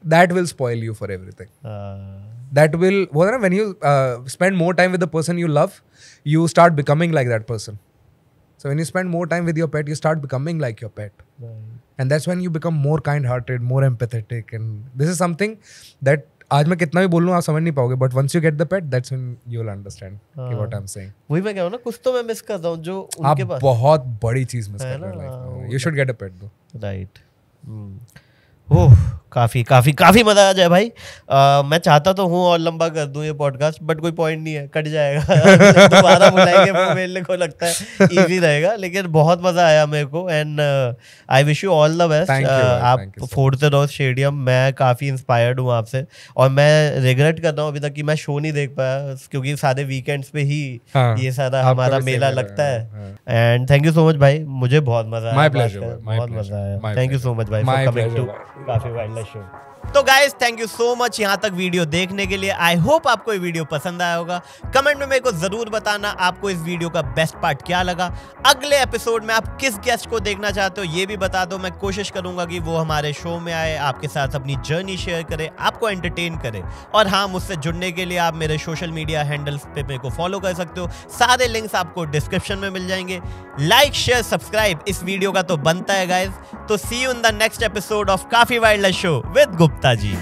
that will spoil you for everything. That will, when you spend more time with the person you love, you start becoming like that person. So when you spend more time with your pet, you start becoming like your pet. And that's when you become more kind-hearted, more empathetic. And this is something that आज मैं कितना भी बोल लूँ आप समझ नहीं पाओगे, but once you get the pet that's when you will understand what I am saying. वही मैं कह रहा हूँ ना, कुछ तो मैं मिस कर रहा हूँ जो उनके पास. आप बहुत बड़ी चीज मिस कर रहे हो लाइफ में. यू शुड गेट अ पेट दो. राइट. ओह काफ़ी काफ़ी काफ़ी मज़ा आ जाए भाई. मैं चाहता तो हूँ और लंबा कर दूँ ये पॉडकास्ट, बट कोई पॉइंट नहीं है, कट जाएगा. दोबारा बुलाएंगे वो मेरे को लगता है इजी रहेगा. लेकिन बहुत मज़ा आया मेरे को, and I wish you all the best. आप फोड़ते रहो स्टेडियम. मैं काफ़ी इंस्पायर्ड हूँ आपसे, और मैं रिग्रेट कर रहा हूँ अभी तक कि मैं शो नहीं देख पाया, क्योंकि सारे वीकेंड्स पे ही ये सारा हमारा मेला लगता है. And thank you so much भाई, मुझे बहुत मज़ा आया. बहुत मज़ा आया. थैंक यू सो मच भाई फॉर कमिंग टू काफी वाइल्ड शो. तो guys thank you so much यहाँ तक वीडियो देखने के लिए। आई होप आपको ये वीडियो पसंद आया होगा। कमेंट में मेरे को जरूर बताना आपको इस वीडियो का बेस्ट पार्ट क्या लगा। अगले एपिसोड में आप किस गेस्ट को देखना चाहते हो ये भी बता दो। मैं कोशिश करूंगा कि वो हमारे शो में आए, आपके साथ अपनी जर्नी शेयर करे, आपको एंटरटेन करे। और हाँ, मुझसे जुड़ने के लिए आप मेरे सोशल मीडिया हैंडल्स पे मेरे को फॉलो कर सकते हो। सारे लिंक्स आपको डिस्क्रिप्शन में मिल जाएंगे। लाइक शेयर सब्सक्राइब इस वीडियो का तो बनता है गाइज। तो see you in the next episode of Kaafi wild show with Gupta ji.